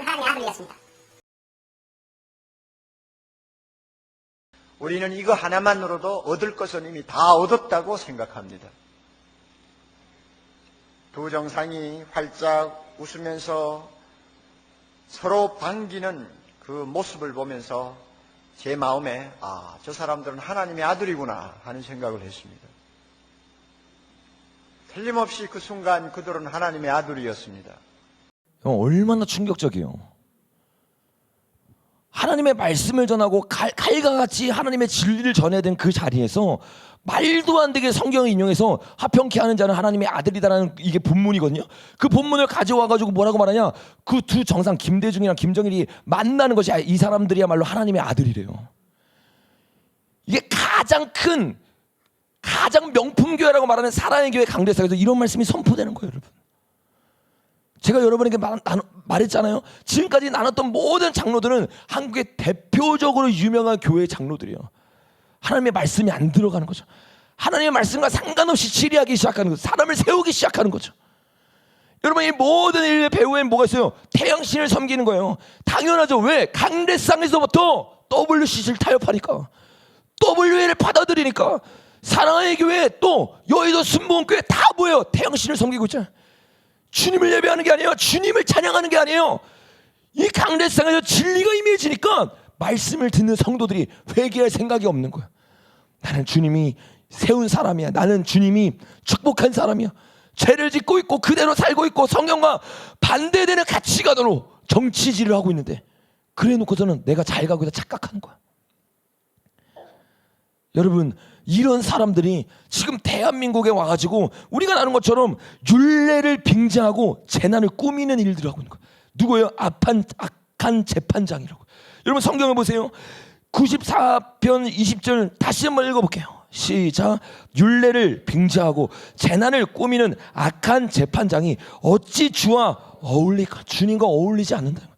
저 사람들은 하나님의 아들이구나 하는 생각을 했습니다. 틀림없이 그 순간 그들은 하나님의 아들이었습니다. 우리는 이거 하나만으로도 얻을 것은 이미 다 얻었다고 생각합니다. 두 정상이 활짝 웃으면서 서로 반기는 그 모습을 보면서 제 마음에 저 사람들은 하나님의 아들이구나 하는 생각을 했습니다. 틀림없이 그 순간 그들은 하나님의 아들이었습니다. 얼마나 충격적이에요. 하나님의 말씀을 전하고 칼과 같이 하나님의 진리를 전해야 되는 그 자리에서 말도 안 되게 성경을 인용해서 화평케 하는 자는 하나님의 아들이다라는 이게 본문이거든요. 그 본문을 가져와가지고 뭐라고 말하냐, 그 두 정상 김대중이랑 김정일이 만나는 것이 이 사람들이야말로 하나님의 아들이래요. 이게 가장 큰, 가장 명품교회라고 말하는 사랑의 교회 강대상에서 이런 말씀이 선포되는 거예요, 여러분. 제가 여러분에게 말했잖아요. 지금까지 나눴던 모든 장로들은 한국의 대표적으로 유명한 교회 장로들이에요. 하나님의 말씀이 안 들어가는 거죠. 하나님의 말씀과 상관없이 치리하기 시작하는 거죠. 사람을 세우기 시작하는 거죠. 여러분, 이 모든 일의 배후엔 뭐가 있어요? 태양신을 섬기는 거예요. 당연하죠. 왜? 강대상에서부터 WCC를 타협하니까, WA를 받아들이니까. 사랑의 교회, 또 여의도 순복음교회 다 뭐예요? 태양신을 섬기고 있잖아요. 주님을 예배하는 게 아니에요. 주님을 찬양하는 게 아니에요. 이 강대상에서 진리가 임해지니까 말씀을 듣는 성도들이 회개할 생각이 없는 거야. 나는 주님이 세운 사람이야. 나는 주님이 축복한 사람이야. 죄를 짓고 있고 그대로 살고 있고 성경과 반대되는 가치관으로 정치질을 하고 있는데, 그래 놓고서는 내가 잘 가고 있다 착각하는 거야. 여러분, 이런 사람들이 지금 대한민국에 와가지고 우리가 나눈 것처럼 율례를 빙자하고 재난을 꾸미는 일들을 하고 있는 거예요. 누구예요? 악한 재판장이라고. 여러분, 성경을 보세요. 94편 20절 다시 한번 읽어볼게요. 시작. 율례를 빙자하고 재난을 꾸미는 악한 재판장이 어찌 주와 어울릴까? 주님과 어울리지 않는다.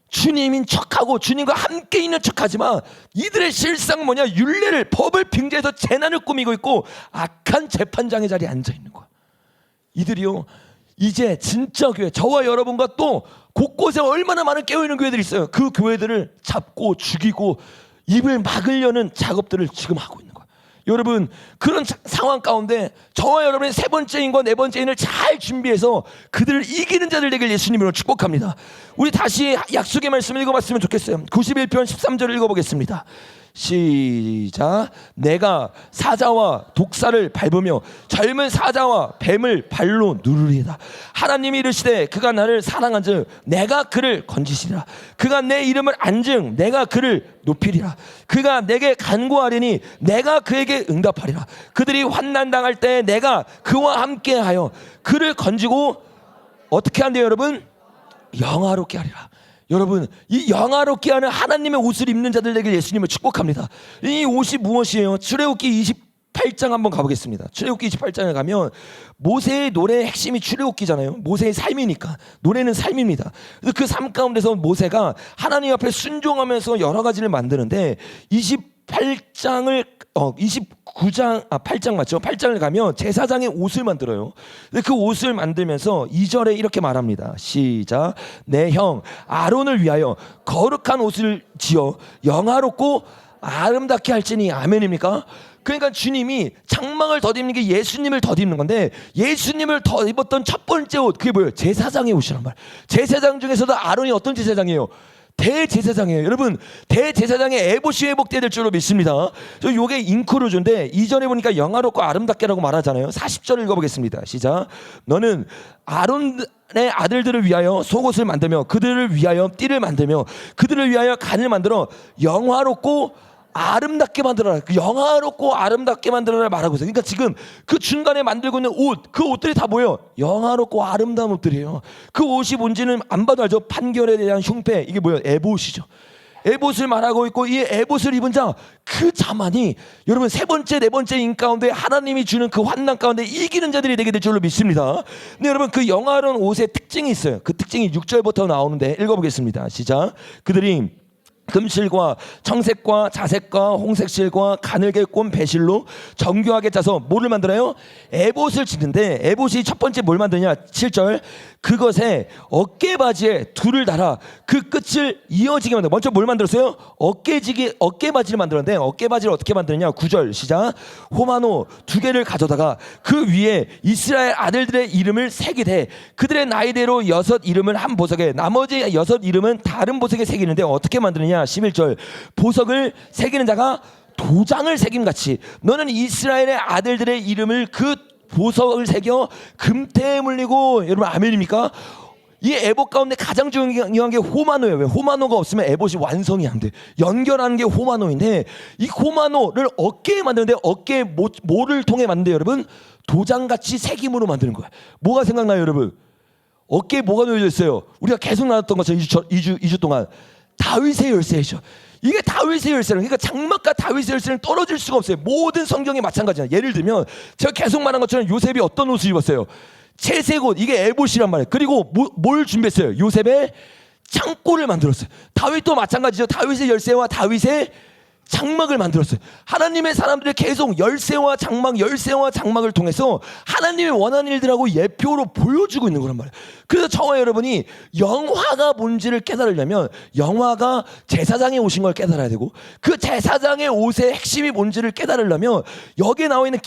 주님인 척하고 주님과 함께 있는 척하지만 이들의 실상 뭐냐? 율례를, 법을 빙자해서 재난을 꾸미고 있고 악한 재판장의 자리에 앉아 있는 거야. 이들이요, 이제 진짜 교회, 저와 여러분과 또 곳곳에 얼마나 많은 깨어있는 교회들이 있어요. 그 교회들을 잡고 죽이고 입을 막으려는 작업들을 지금 하고 있는 거야. 여러분, 그런 상황 가운데 저와 여러분의 세 번째 인과 네 번째 인을 잘 준비해서 그들을 이기는 자들 되길 예수님으로 축복합니다. 우리 다시 약속의 말씀을 읽어봤으면 좋겠어요. 91편 13절을 읽어보겠습니다. 시작. 내가 사자와 독사를 밟으며 젊은 사자와 뱀을 발로 누르리이다. 하나님이 이르시되 그가 나를 사랑한즉 내가 그를 건지시리라. 그가 내 이름을 안즉 내가 그를 높이리라. 그가 내게 간구하리니 내가 그에게 응답하리라. 그들이 환난 당할 때 내가 그와 함께하여 그를 건지고 어떻게 한대요, 여러분? 영화롭게 하리라. 여러분, 이 영화롭게 하는 하나님의 옷을 입는 자들 되길 예수님을 축복합니다. 이 옷이 무엇이에요? 출애굽기 28장 한번 가보겠습니다. 출애굽기 28장에 가면 모세의 노래의 핵심이 출애굽기잖아요. 모세의 삶이니까 노래는 삶입니다. 그래서 그 삶 가운데서 모세가 하나님 앞에 순종하면서 여러 가지를 만드는데 28장을 8장 맞죠? 8장을 가면 제사장의 옷을 만들어요. 근데 그 옷을 만들면서 2절에 이렇게 말합니다. 시작. 내 형 아론을 위하여 거룩한 옷을 지어 영화롭고 아름답게 할지니. 아멘입니까? 그러니까 주님이 장막을 덧입는 게 예수님을 덧입는 건데, 예수님을 덧입었던 첫 번째 옷, 그게 뭐예요? 제사장의 옷이란 말이에요. 제사장 중에서도 아론이 어떤 제사장이에요? 대제사장이에요. 여러분, 대제사장의 에봇이 회복돼야 될 줄로 믿습니다. 저 요게 인크루즈인데 2절에 보니까 영화롭고 아름답게라고 말하잖아요. 40절 읽어보겠습니다. 시작. 너는 아론의 아들들을 위하여 속옷을 만들며 그들을 위하여 띠를 만들며 그들을 위하여 간을 만들어 영화롭고 아름답게 만들어라. 그 영화롭고 아름답게 만들어라 말하고 있어요. 그러니까 지금 그 중간에 만들고 있는 옷, 그 옷들이 다 뭐예요? 영화롭고 아름다운 옷들이에요. 그 옷이 뭔지는 안 봐도 알죠. 판결에 대한 흉패, 이게 뭐예요? 에봇이죠. 에봇을 말하고 있고, 이 에봇을 입은 자, 그 자만이 여러분 세 번째, 네 번째 인 가운데 하나님이 주는 그 환난 가운데 이기는 자들이 되게 될 줄로 믿습니다. 근데 여러분 그 영화로운 옷의 특징이 있어요. 그 특징이 6절부터 나오는데 읽어보겠습니다. 시작. 그들이 금실과 청색과 자색과 홍색실과 가늘게 꼰 배실로 정교하게 짜서 뭐를 만들어요? 에봇을 짓는데, 에봇이 첫 번째 뭘 만드냐? 7절. 그것에 어깨바지에 둘을 달아 그 끝을 이어지게 만들어. 먼저 뭘 만들었어요? 어깨바지를 만들었는데, 어깨바지를 어떻게 만드느냐? 9절 시작. 호마노 2개를 가져다가 그 위에 이스라엘 아들들의 이름을 새기되 그들의 나이대로 6 이름을 한 보석에 나머지 6 이름은 다른 보석에 새기는데 어떻게 만드느냐? 11절. 보석을 새기는 자가 도장을 새김같이 너는 이스라엘의 아들들의 이름을 그 보석을 새겨 금태에 물리고. 여러분 아멘입니까? 이 에봇 가운데 가장 중요한 게 호마노예요. 왜? 호마노가 없으면 에봇이 완성이 안 돼. 연결하는 게 호마노인데, 이 호마노를 어깨에 만드는데 어깨에 뭐를 통해 만드는데 여러분? 도장같이 새김으로 만드는 거야. 뭐가 생각나요 여러분? 어깨에 뭐가 놓여져 있어요? 우리가 계속 나눴던 것처럼 2주 동안 다윗의 열쇠이죠. 이게 다윗의 열쇠는, 그러니까 장막과 다윗의 열쇠는 떨어질 수가 없어요. 모든 성경이 마찬가지야. 예를 들면 제가 계속 말한 것처럼 요셉이 어떤 옷을 입었어요? 채색 옷, 이게 에봇이란 말이에요. 그리고 뭘 준비했어요? 요셉의 창고를 만들었어요. 다윗도 마찬가지죠. 다윗의 열쇠와 다윗의 장막을 만들었어요. 하나님의 사람들이 계속 열쇠와 장막을 통해서 하나님의 원하는 일들하고 예표로 보여주고 있는 거란 말이에요. 그래서 저와 여러분이 영화가 뭔지를 깨달으려면 영화가 제사장의 옷인 걸 깨달아야 되고, 그 제사장의 옷의 핵심이 뭔지를 깨달으려면 여기에 나와 있는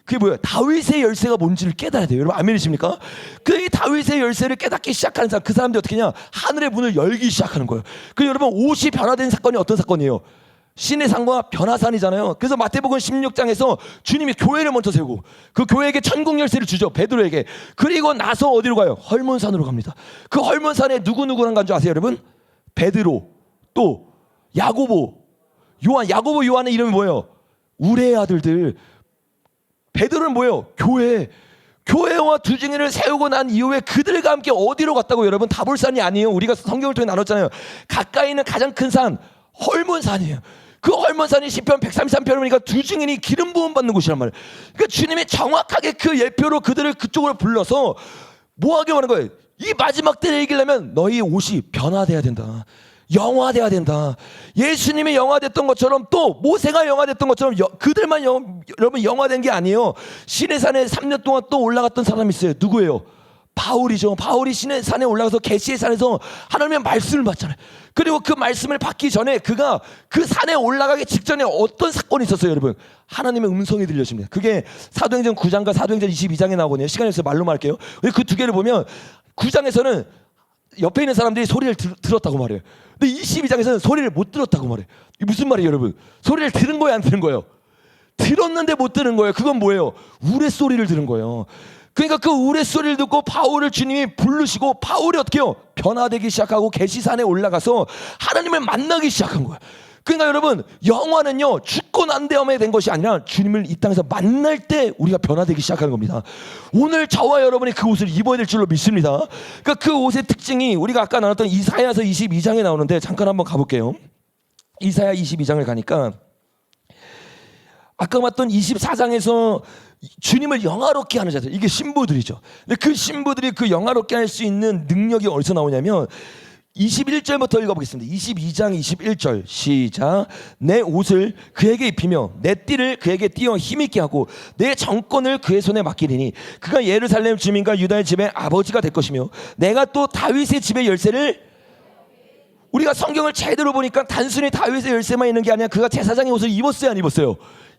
그게 뭐예요? 다윗의 열쇠가 뭔지를 깨달아야 돼요. 여러분 아멘이십니까? 그 다윗의 열쇠를 깨닫기 시작하는 사람, 그 사람들이 어떻게 하냐? 하늘의 문을 열기 시작하는 거예요. 그 여러분 옷이 변화된 사건이 어떤 사건이에요? 신의 산과 변화산이잖아요. 그래서 마태복음 16장에서 주님이 교회를 먼저 세우고 그 교회에게 천국 열쇠를 주죠. 베드로에게. 그리고 나서 어디로 가요? 헐몬산으로 갑니다. 그 헐몬산에 누구랑 간 줄 아세요 여러분? 베드로, 또 야고보, 요한. 야고보, 요한의 이름이 뭐예요? 우레의 아들들. 베드로는 뭐예요? 교회와 두중이를 세우고 난 이후에 그들과 함께 어디로 갔다고 여러분? 다볼산이 아니에요. 우리가 성경을 통해 나눴잖아요. 가까이 있는 가장 큰 산 헐몬산이에요. 그 헐몬산이 시편 133편을 보니까 두 증인이 기름 부음 받는 곳이란 말이에요. 그러니까 주님이 정확하게 그 예표로 그들을 그쪽으로 불러서 뭐 하게 하는 거예요? 이 마지막 때를 이기려면 너희 옷이 변화돼야 된다. 영화돼야 된다. 예수님이 영화됐던 것처럼 또 모세가 영화됐던 것처럼 그들만 여러분 영화된 게 아니에요. 시내산에 3년 동안 또 올라갔던 사람이 있어요. 누구예요? 바울이죠. 바울이 시내산에 올라가서 계시의 산에서 하나님의 말씀을 받잖아요. 그리고 그 말씀을 받기 전에 그가 그 산에 올라가기 직전에 어떤 사건이 있었어요 여러분? 하나님의 음성이 들려집니다. 그게 사도행전 9장과 사도행전 22장에 나오거든요. 시간이 없어서 말로 말할게요. 그 두 개를 보면 9장에서는 옆에 있는 사람들이 소리를 들었다고 말해요. 근데 22장에서는 소리를 못 들었다고 말해요. 이게 무슨 말이에요 여러분? 소리를 들은 거예요 안 들은 거예요? 들었는데 못 들은 거예요. 그건 뭐예요? 우레소리를 들은 거예요. 그러니까 그 우레소리를 듣고 바울을 주님이 부르시고 바울이 어떻게 해요? 변화되기 시작하고 계시산에 올라가서 하나님을 만나기 시작한 거예요. 그러니까 여러분 영화는요 죽고 난 다음에 된 것이 아니라 주님을 이 땅에서 만날 때 우리가 변화되기 시작하는 겁니다. 오늘 저와 여러분이 그 옷을 입어야 될 줄로 믿습니다. 그러니까 그 옷의 특징이 우리가 아까 나눴던 이사야서 22장에 나오는데 잠깐 한번 가볼게요. 이사야 22장을 가니까 아까 봤던 24장에서 주님을 영화롭게 하는 자들, 이게 신부들이죠. 근데 그 신부들이 그 영화롭게 할 수 있는 능력이 어디서 나오냐면 21절부터 읽어보겠습니다. 22장 21절 시작. 내 옷을 그에게 입히며 내 띠를 그에게 띄어 힘있게 하고 내 정권을 그의 손에 맡기리니 그가 예루살렘 주민과 유다의 집의 아버지가 될 것이며 내가 또 다윗의 집의 열쇠를, 우리가 성경을 제대로 보니까 단순히 다윗의 열쇠만 있는 게 아니라 그가 제사장의 옷을 입었어요, 안 입었어요?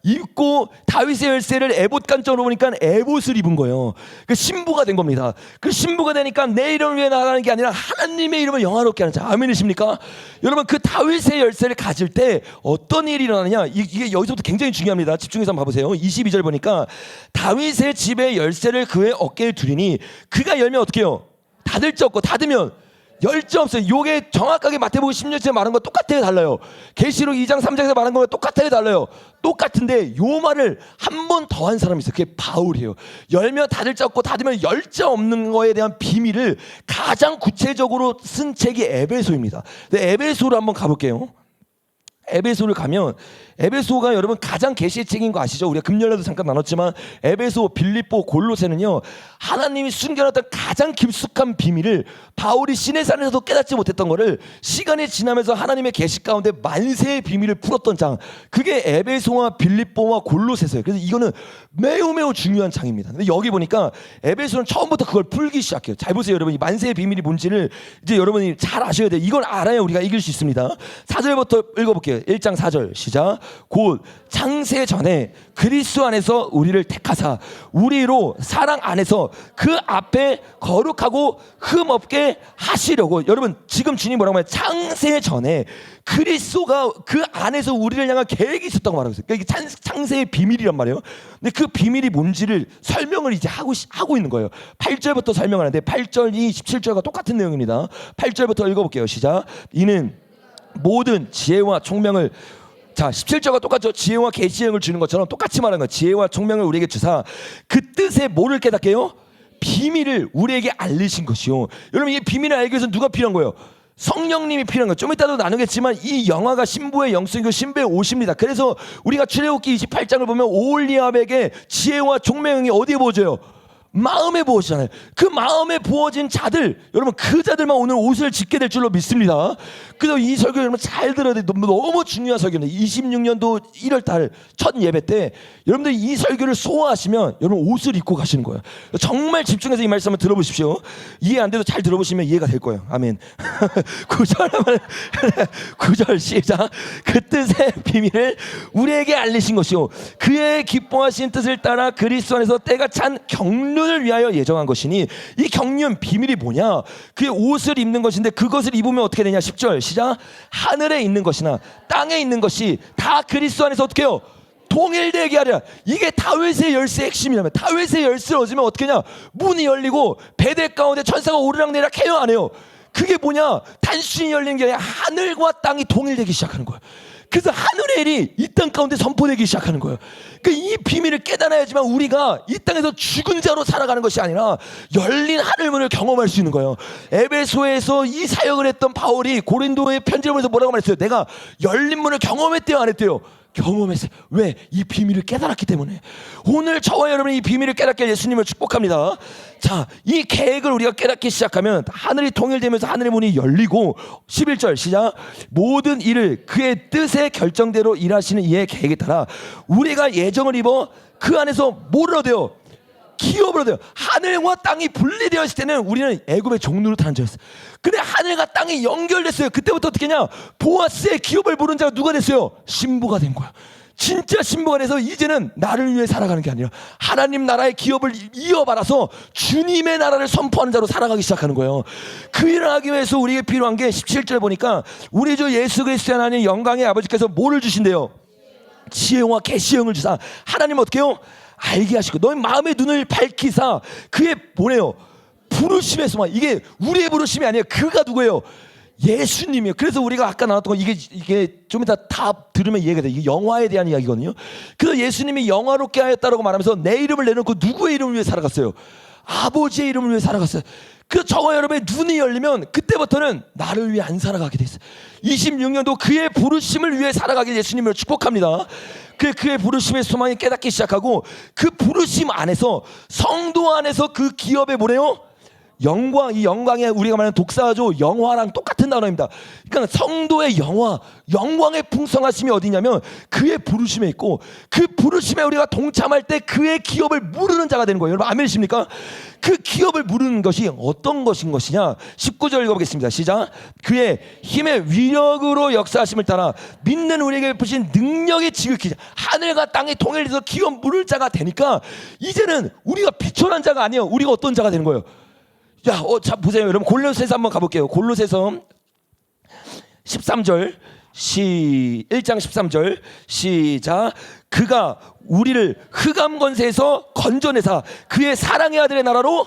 입고 다윗의 열쇠를 에봇 관점으로 보니까 에봇을 입은 거예요. 그 신부가 된 겁니다. 그 신부가 되니까 내 이름을 위해 나가는 게 아니라 하나님의 이름을 영화롭게 하는 자. 아멘이십니까? 여러분, 그 다윗의 열쇠를 가질 때 어떤 일이 일어나느냐, 이게 여기서부터 굉장히 중요합니다. 집중해서 한번 봐보세요. 22절 보니까 다윗의 집의 열쇠를 그의 어깨에 두리니 그가 열면 어떻게 해요? 닫을 자 없고 닫으면 열자 없어요. 요게 정확하게 마태복음 16절에 말한 거 똑같아요, 달라요? 계시록 2장 3장에서 말한 거랑 똑같아요, 달라요? 똑같은데 요 말을 한 번 더 한 사람이 있어요. 그게 바울이에요. 열면 닫을 자 없고 닫으면 열자 없는 거에 대한 비밀을 가장 구체적으로 쓴 책이 에베소입니다. 에베소로 한번 가볼게요. 에베소를 가면 에베소가 여러분 가장 계시의 책인 거 아시죠? 우리가 금요일에도 잠깐 나눴지만 에베소, 빌립보, 골로새는요 하나님이 숨겨놨던 가장 깊숙한 비밀을 바울이 시내산에서도 깨닫지 못했던 거를 시간이 지나면서 하나님의 계시 가운데 만세의 비밀을 풀었던 장, 그게 에베소와 빌립보와 골로새서예요. 그래서 이거는 매우 중요한 장입니다. 근데 여기 보니까 에베소는 처음부터 그걸 풀기 시작해요. 잘 보세요, 여러분. 이 만세의 비밀이 뭔지를 이제 여러분이 잘 아셔야 돼요. 이걸 알아야 우리가 이길 수 있습니다. 4절부터 읽어볼게요. 1장 4절 시작. 곧 창세 전에 그리스도 안에서 우리를 택하사 우리로 사랑 안에서 그 앞에 거룩하고 흠 없게 하시려고. 여러분, 지금 주님 뭐라고 말해요? 창세 전에 그리스도가 그 안에서 우리를 향한 계획이 있었다고 말하고 있어요. 그러니까 이게 창세의 비밀이란 말이에요. 근데 그 비밀이 뭔지를 설명을 이제 하고 있는 거예요. 8절부터 설명하는데 8절이 17절과 똑같은 내용입니다. 8절부터 읽어볼게요. 시작. 이는 모든 지혜와 총명을, 자 17절과 똑같죠. 지혜와 계시형을 주는 것처럼 똑같이 말하는 거예요. 지혜와 총명을 우리에게 주사 그 뜻의 뭐를 깨닫게 해요? 비밀을 우리에게 알리신 것이요. 여러분, 이 비밀을 알기 위해서 누가 필요한 거예요? 성령님이 필요한 거예요. 좀 이따도 나누겠지만 이 영화가 신부의 영성이고 신부의 옷입니다. 그래서 우리가 출애굽기 28장을 보면 오홀리압에게 지혜와 총명이 어디에 부어져요? 마음에 부어지잖아요. 그 마음에 부어진 자들, 여러분 그 자들만 오늘 옷을 짓게 될 줄로 믿습니다. 그래서 이 설교 여러분 잘 들어야 돼요. 너무 중요한 설교입니다. 26년도 1월달 첫 예배 때 여러분들 이 설교를 소화하시면 여러분 옷을 입고 가시는 거예요. 정말 집중해서 이 말씀 한번 들어보십시오. 이해 안 돼도 잘 들어보시면 이해가 될 거예요. 아멘. 9절 시작. 그 뜻의 비밀을 우리에게 알리신 것이요 그의 기뻐하신 뜻을 따라 그리스도 안에서 때가 찬 경륜을 위하여 예정한 것이니, 이 경륜 비밀이 뭐냐? 그의 옷을 입는 것인데 그것을 입으면 어떻게 되냐? 10절 시작. 하늘에 있는 것이나 땅에 있는 것이 다 그리스도 안에서 어떻게 해요? 통일되게 하랴. 이게 다윗의 열쇠의 핵심이라면, 다윗의 열쇠를 얻으면 어떻게 하냐? 문이 열리고 베델 가운데 천사가 오르락내리락 해요, 안 해요? 그게 뭐냐? 단순히 열리는 게 아니라 하늘과 땅이 통일되기 시작하는 거예요. 그래서 하늘의 일이 이 땅 가운데 선포되기 시작하는 거예요. 그러니까 이 비밀을 깨달아야지만 우리가 이 땅에서 죽은 자로 살아가는 것이 아니라 열린 하늘문을 경험할 수 있는 거예요. 에베소에서 이 사역을 했던 바울이 고린도의 편지를 보면서 뭐라고 말했어요? 내가 열린 문을 경험했대요, 안 했대요? 경험했어요. 왜? 이 비밀을 깨달았기 때문에. 오늘 저와 여러분이 이 비밀을 깨닫게 예수님을 축복합니다. 자, 이 계획을 우리가 깨닫기 시작하면 하늘이 통일되면서 하늘의 문이 열리고, 11절 시작. 모든 일을 그의 뜻의 결정대로 일하시는 이의 계획에 따라 우리가 예정을 입어 그 안에서 뭐를 얻어요? 기업을 얻어요. 하늘과 땅이 분리되어 있을 때는 우리는 애굽의 종노릇 하는 자였어요. 근데 하늘과 땅이 연결됐어요. 그때부터 어떻게 했냐? 보아스의 기업을 부른 자가 누가 됐어요? 신부가 된 거야. 진짜 신부가 돼서 이제는 나를 위해 살아가는 게 아니라 하나님 나라의 기업을 이어받아서 주님의 나라를 선포하는 자로 살아가기 시작하는 거예요. 그 일을 하기 위해서 우리에게 필요한 게 17절 보니까 우리 주 예수 그리스도 하나님 영광의 아버지께서 뭐를 주신대요? 지혜와 계시형을 주사 하나님 어떻게 해요? 알게 하시고 너희 마음의 눈을 밝히사 그의 뭐래요? 부르심에서만. 이게 우리의 부르심이 아니에요. 그가 누구예요? 예수님이에요. 그래서 우리가 아까 나눴던 거 이게 좀 이따 다 들으면 이해가 돼요. 이게 영화에 대한 이야기거든요. 그래서 예수님이 영화롭게 하였다라고 말하면서 내 이름을 내놓고 누구의 이름을 위해 살아갔어요? 아버지의 이름을 위해 살아갔어요. 그 저와 여러분의 눈이 열리면 그때부터는 나를 위해 안 살아가게 됐어요. 26년도 그의 부르심을 위해 살아가게 예수님을 축복합니다. 그의 부르심의 소망이 깨닫기 시작하고 그 부르심 안에서 성도 안에서 그 기업에 뭐래요? 영광, 이 영광에 우리가 말하는 독사조 영화랑 똑같은 단어입니다. 그러니까 성도의 영광의 풍성하심이 어디냐면 그의 부르심에 있고 그 부르심에 우리가 동참할 때 그의 기업을 무르는 자가 되는 거예요. 여러분 아멘이십니까? 그 기업을 무르는 것이 어떤 것인 것이냐? 19절 읽어보겠습니다. 시작. 그의 힘의 위력으로 역사하심을 따라 믿는 우리에게 베푸신 능력이 지극히 하늘과 땅이 통일해서 기업 무를 자가 되니까 이제는 우리가 비천한 자가 아니에요. 우리가 어떤 자가 되는 거예요? 자, 보세요. 여러분, 골로새서 한번 가볼게요. 골로새서 13절, 1장 13절, 시작. 그가 우리를 흑암 권세에서 건져내사 그의 사랑의 아들의 나라로,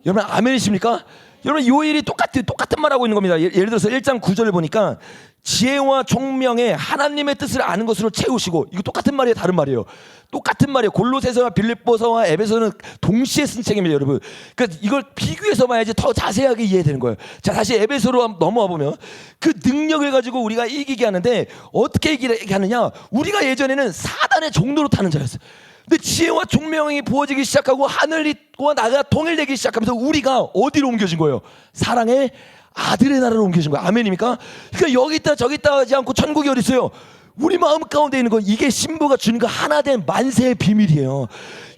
여러분, 아멘이십니까? 여러분, 요 일이 똑같은 말 하고 있는 겁니다. 예를 들어서 1장 9절을 보니까 지혜와 총명에 하나님의 뜻을 아는 것으로 채우시고, 이거 똑같은 말이에요, 다른 말이에요. 똑같은 말이에요. 골로새서와 빌립보서와 에베소는 동시에 쓴 책입니다, 여러분. 그러니까 이걸 비교해서 봐야지 더 자세하게 이해되는 거예요. 자, 다시 에베소로 넘어와 보면 그 능력을 가지고 우리가 이기게 하는데 어떻게 이기게 하느냐? 우리가 예전에는 사단의 종로로 타는 자였어요. 근데 지혜와 총명이 부어지기 시작하고 하늘과 나가 통일되기 시작하면서 우리가 어디로 옮겨진 거예요? 사랑의 아들의 나라로 옮겨진 거예요. 아멘입니까? 그러니까 여기 있다 저기 있다 하지 않고 천국이 어디 있어요? 우리 마음 가운데 있는 거, 이게 신부가 주는 그 하나된 만세의 비밀이에요.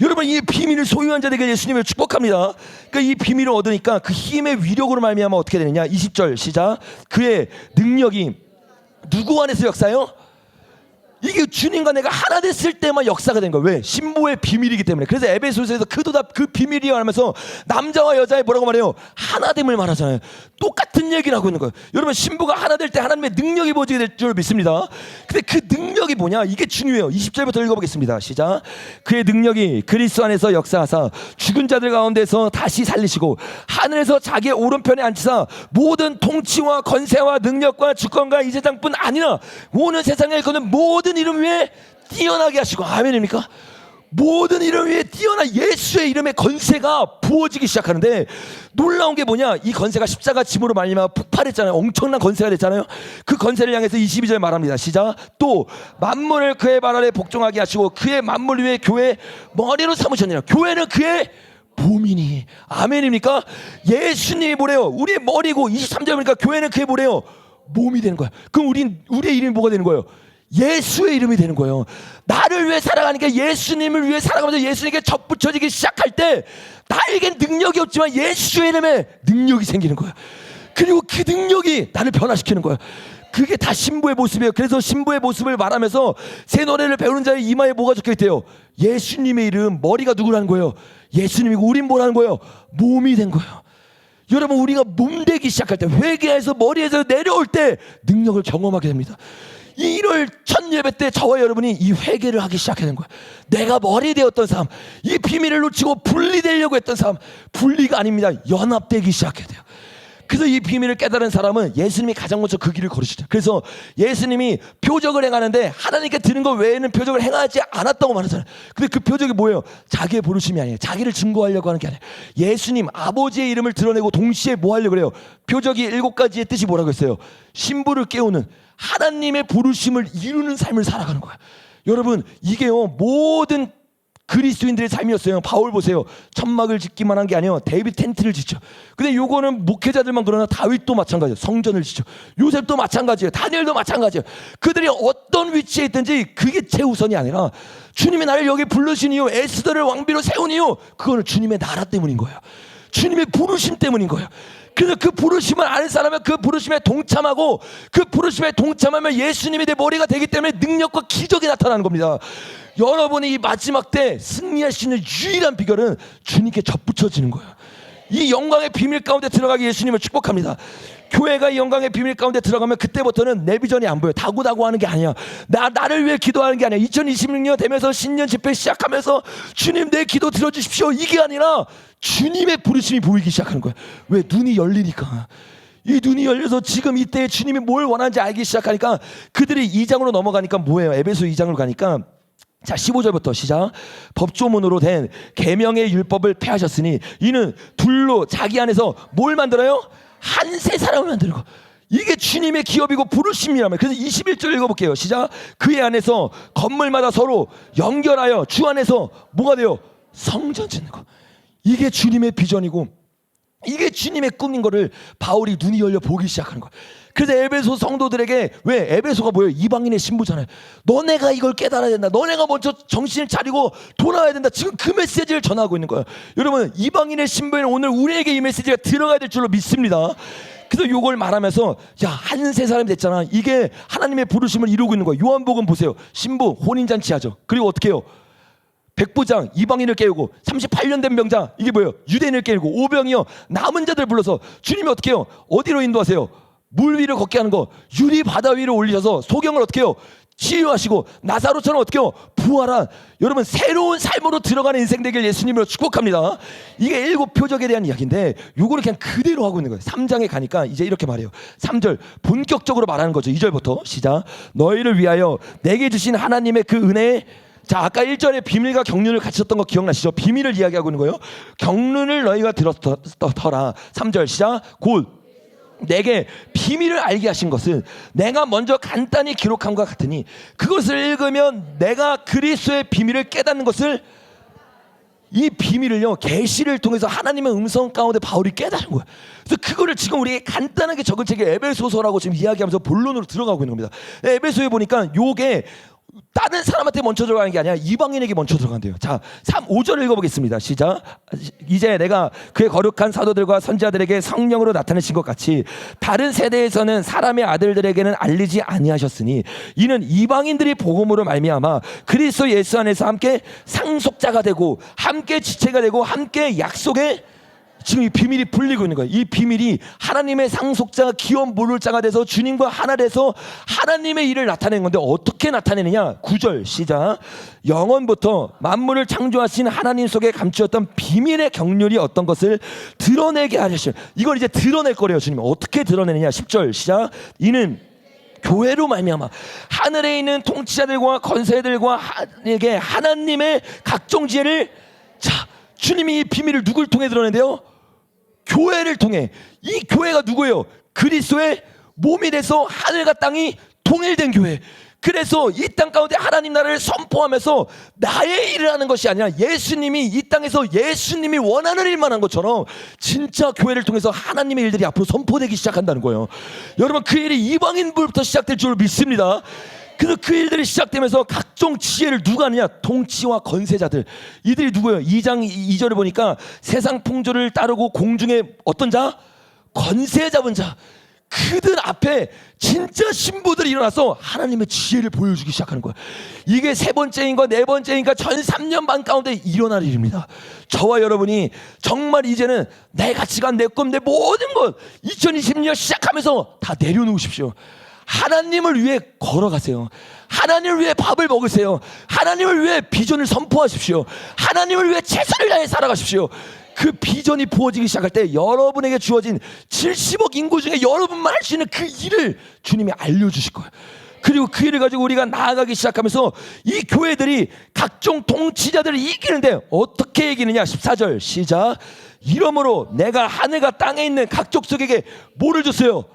여러분, 이 비밀을 소유한 자들에게 예수님을 축복합니다. 그러니까 이 비밀을 얻으니까 그 힘의 위력으로 말미암아 어떻게 되느냐? 20절 시작. 그의 능력이 누구 안에서 역사요? 이게 주님과 내가 하나 됐을 때만 역사가 된 거예요. 왜? 신부의 비밀이기 때문에. 그래서 에베소서에서 그 비밀이야 하면서 남자와 여자의 뭐라고 말해요? 하나됨을 말하잖아요. 똑같은 얘기를 하고 있는 거예요. 여러분, 신부가 하나 될 때 하나님의 능력이 보여지게 될 줄 믿습니다. 근데 그 능력이 뭐냐? 이게 중요해요. 20절부터 읽어보겠습니다. 시작. 그의 능력이 그리스도 안에서 역사하사 죽은 자들 가운데서 다시 살리시고 하늘에서 자기의 오른편에 앉히사 모든 통치와 권세와 능력과 주권과 이 세상뿐 아니라 오는 세상에 거는 모든 이름 위에 뛰어나게 하시고, 아멘입니까? 모든 이름 위에 뛰어난 예수의 이름의 건세가 부어지기 시작하는데 놀라운 게 뭐냐? 이 건세가 십자가 짐으로 말미암아 폭발했잖아요. 엄청난 건세가 됐잖아요. 그 건세를 향해서 22절 말합니다. 시작. 또 만물을 그의 발 아래 복종하게 하시고 그의 만물 위에 교회 머리로 삼으셨느니라. 교회는 그의 몸이니. 아멘입니까? 예수님이 뭐래요? 우리의 머리고, 23절 보니까 교회는 그의 뭐래요? 몸이 되는 거야. 그럼 우리의 이름이 뭐가 되는 거예요? 예수의 이름이 되는 거예요. 나를 위해 살아가니까 예수님을 위해 살아가면서 예수님께 접붙여지기 시작할 때 나에겐 능력이 없지만 예수의 이름에 능력이 생기는 거예요. 그리고 그 능력이 나를 변화시키는 거예요. 그게 다 신부의 모습이에요. 그래서 신부의 모습을 말하면서 새 노래를 배우는 자의 이마에 뭐가 적혀있대요? 예수님의 이름. 머리가 누구라는 거예요? 예수님이고 우린 뭐라는 거예요? 몸이 된 거예요. 여러분, 우리가 몸 되기 시작할 때, 회개에서 머리에서 내려올 때 능력을 경험하게 됩니다. 이 1월 첫 예배 때 저와 여러분이 이 회개를 하기 시작하는 거예요. 내가 머리 되었던 삶, 이 비밀을 놓치고 분리되려고 했던 삶, 분리가 아닙니다. 연합되기 시작해야 돼요. 그래서 이 비밀을 깨달은 사람은 예수님이 가장 먼저 그 길을 걸으시죠. 그래서 예수님이 표적을 행하는데 하나님께 드는 것 외에는 표적을 행하지 않았다고 말하잖아요. 근데 그 표적이 뭐예요? 자기의 부르심이 아니에요. 자기를 증거하려고 하는 게 아니에요. 예수님 아버지의 이름을 드러내고 동시에 뭐 하려고 그래요? 표적이 7가지의 뜻이 뭐라고 했어요? 신부를 깨우는, 하나님의 부르심을 이루는 삶을 살아가는 거예요. 여러분, 이게요 모든 그리스도인들의 삶이었어요. 바울 보세요. 천막을 짓기만 한 게 아니에요. 데이빗 텐트를 짓죠. 근데 요거는 목회자들만 그러나 다윗도 마찬가지예요. 성전을 짓죠. 요셉도 마찬가지예요. 다니엘도 마찬가지예요. 그들이 어떤 위치에 있든지 그게 최우선이 아니라 주님이 나를 여기 부르신 이유, 에스더를 왕비로 세운 이유, 그거는 주님의 나라 때문인 거예요. 주님의 부르심 때문인 거예요. 그래서 그 부르심을 아는 사람은 그 부르심에 동참하고 그 부르심에 동참하면 예수님이 내 머리가 되기 때문에 능력과 기적이 나타나는 겁니다. 여러분이 이 마지막 때 승리할 수 있는 유일한 비결은 주님께 접붙여지는 거예요. 이 영광의 비밀 가운데 들어가기 예수님을 축복합니다. 교회가 이 영광의 비밀 가운데 들어가면 그때부터는 내 비전이 안 보여. 다구다구 하는 게 아니야. 나를 위해 기도하는 게 아니야. 2026년 되면서 신년 집회 시작하면서 주님 내 기도 들어주십시오, 이게 아니라 주님의 부르심이 보이기 시작하는 거야. 왜? 눈이 열리니까. 이 눈이 열려서 지금 이때 주님이 뭘 원하는지 알기 시작하니까 그들이 2장으로 넘어가니까 뭐예요? 에베소 2장으로 가니까 자, 15절부터 시작. 법조문으로 된 계명의 율법을 폐하셨으니 이는 둘로 자기 안에서 뭘 만들어요? 한 세 사람을 만들고. 이게 주님의 기업이고 부르심이라면. 그래서 21절 읽어볼게요. 시작. 그의 안에서 건물마다 서로 연결하여 주 안에서 뭐가 돼요? 성전 짓는 거. 이게 주님의 비전이고 이게 주님의 꿈인 거를 바울이 눈이 열려 보기 시작하는 거예요. 그래서 에베소 성도들에게, 왜? 에베소가 뭐예요? 이방인의 신부잖아요. 너네가 이걸 깨달아야 된다. 너네가 먼저 정신을 차리고 돌아와야 된다. 지금 그 메시지를 전하고 있는 거예요. 여러분, 이방인의 신부에는 오늘 우리에게 이 메시지가 들어가야 될 줄로 믿습니다. 그래서 요걸 말하면서, 야, 한 세 사람이 됐잖아. 이게 하나님의 부르심을 이루고 있는 거예요. 요한복음 보세요. 신부 혼인잔치 하죠. 그리고 어떻게 해요? 백부장 이방인을 깨우고 38년 된 병자, 이게 뭐예요? 유대인을 깨우고, 오병이요 남은 자들 불러서 주님이 어떻게 해요? 어디로 인도하세요? 물 위를 걷게 하는 거, 유리 바다 위로 올리셔서 소경을 어떻게 해요? 치유하시고, 나사로처럼 어떻게 해요? 부활한, 여러분 새로운 삶으로 들어가는 인생 되길 예수님으로 축복합니다. 이게 7 표적에 대한 이야기인데 요거를 그냥 그대로 하고 있는 거예요. 3장에 가니까 이제 이렇게 말해요. 3절 본격적으로 말하는 거죠. 2절부터 시작. 너희를 위하여 내게 주신 하나님의 그 은혜에, 자, 아까 1절에 비밀과 경륜을 갖췄던 거 기억나시죠? 비밀을 이야기하고 있는 거예요. 경륜을 너희가 들었더라. 3절 시작. 곧 내게 비밀을 알게 하신 것은 내가 먼저 간단히 기록한 것 같으니 그것을 읽으면 내가 그리스도의 비밀을 깨닫는 것을, 이 비밀을요 계시를 통해서 하나님의 음성 가운데 바울이 깨달은 거예요. 그래서 그거를 지금 우리에게 간단하게 적은 책이 에베소서라고 지금 이야기하면서 본론으로 들어가고 있는 겁니다. 에베소에 보니까 요게 다른 사람한테 먼저 들어가는 게 아니라 이방인에게 먼저 들어간대요. 자, 5절 읽어보겠습니다. 시작. 이제 내가 그의 거룩한 사도들과 선지자들에게 성령으로 나타내신 것 같이 다른 세대에서는 사람의 아들들에게는 알리지 아니하셨으니 이는 이방인들이 복음으로 말미암아 그리스도 예수 안에서 함께 상속자가 되고 함께 지체가 되고 함께 약속의, 지금 이 비밀이 풀리고 있는 거예요. 이 비밀이 하나님의 상속자가 기업 모를 자가 돼서 주님과 하나 돼서 하나님의 일을 나타내는 건데, 어떻게 나타내느냐? 9절 시작. 영원부터 만물을 창조하신 하나님 속에 감추었던 비밀의 경륜이 어떤 것을 드러내게 하셨어요. 이걸 이제 드러낼 거래요. 주님 어떻게 드러내느냐? 10절 시작. 이는 교회로 말미암아 하늘에 있는 통치자들과 권세들과 에게 하나님의 각종 지혜를, 자, 주님이 이 비밀을 누굴 통해 드러낸대요? 교회를 통해. 이 교회가 누구예요? 그리스도의 몸이 돼서 하늘과 땅이 통일된 교회. 그래서 이 땅 가운데 하나님 나라를 선포하면서 나의 일을 하는 것이 아니라 예수님이 이 땅에서 예수님이 원하는 일만 한 것처럼 진짜 교회를 통해서 하나님의 일들이 앞으로 선포되기 시작한다는 거예요. 여러분, 그 일이 이방인부터 시작될 줄 믿습니다. 그래서 그 일들이 시작되면서 각종 지혜를 누가 하느냐? 통치와 권세자들. 이들이 누구예요? 2장 2절을 보니까 세상 풍조를 따르고 공중에 어떤 자? 권세 잡은 자. 그들 앞에 진짜 신부들이 일어나서 하나님의 지혜를 보여주기 시작하는 거예요. 이게 3번째인가 4번째인가 전 3년 반 가운데 일어날 일입니다. 저와 여러분이 정말 이제는 내 가치관, 내 꿈, 내 모든 것 2020년 시작하면서 다 내려놓으십시오. 하나님을 위해 걸어가세요. 하나님을 위해 밥을 먹으세요. 하나님을 위해 비전을 선포하십시오. 하나님을 위해 최선을 다해 살아가십시오. 그 비전이 부어지기 시작할 때 여러분에게 주어진 70억 인구 중에 여러분만 할 수 있는 그 일을 주님이 알려주실 거예요. 그리고 그 일을 가지고 우리가 나아가기 시작하면서 이 교회들이 각종 통치자들을 이기는데 어떻게 이기느냐? 14절 시작. 이러므로 내가 하늘과 땅에 있는 각 족속에게 뭐를 줬어요?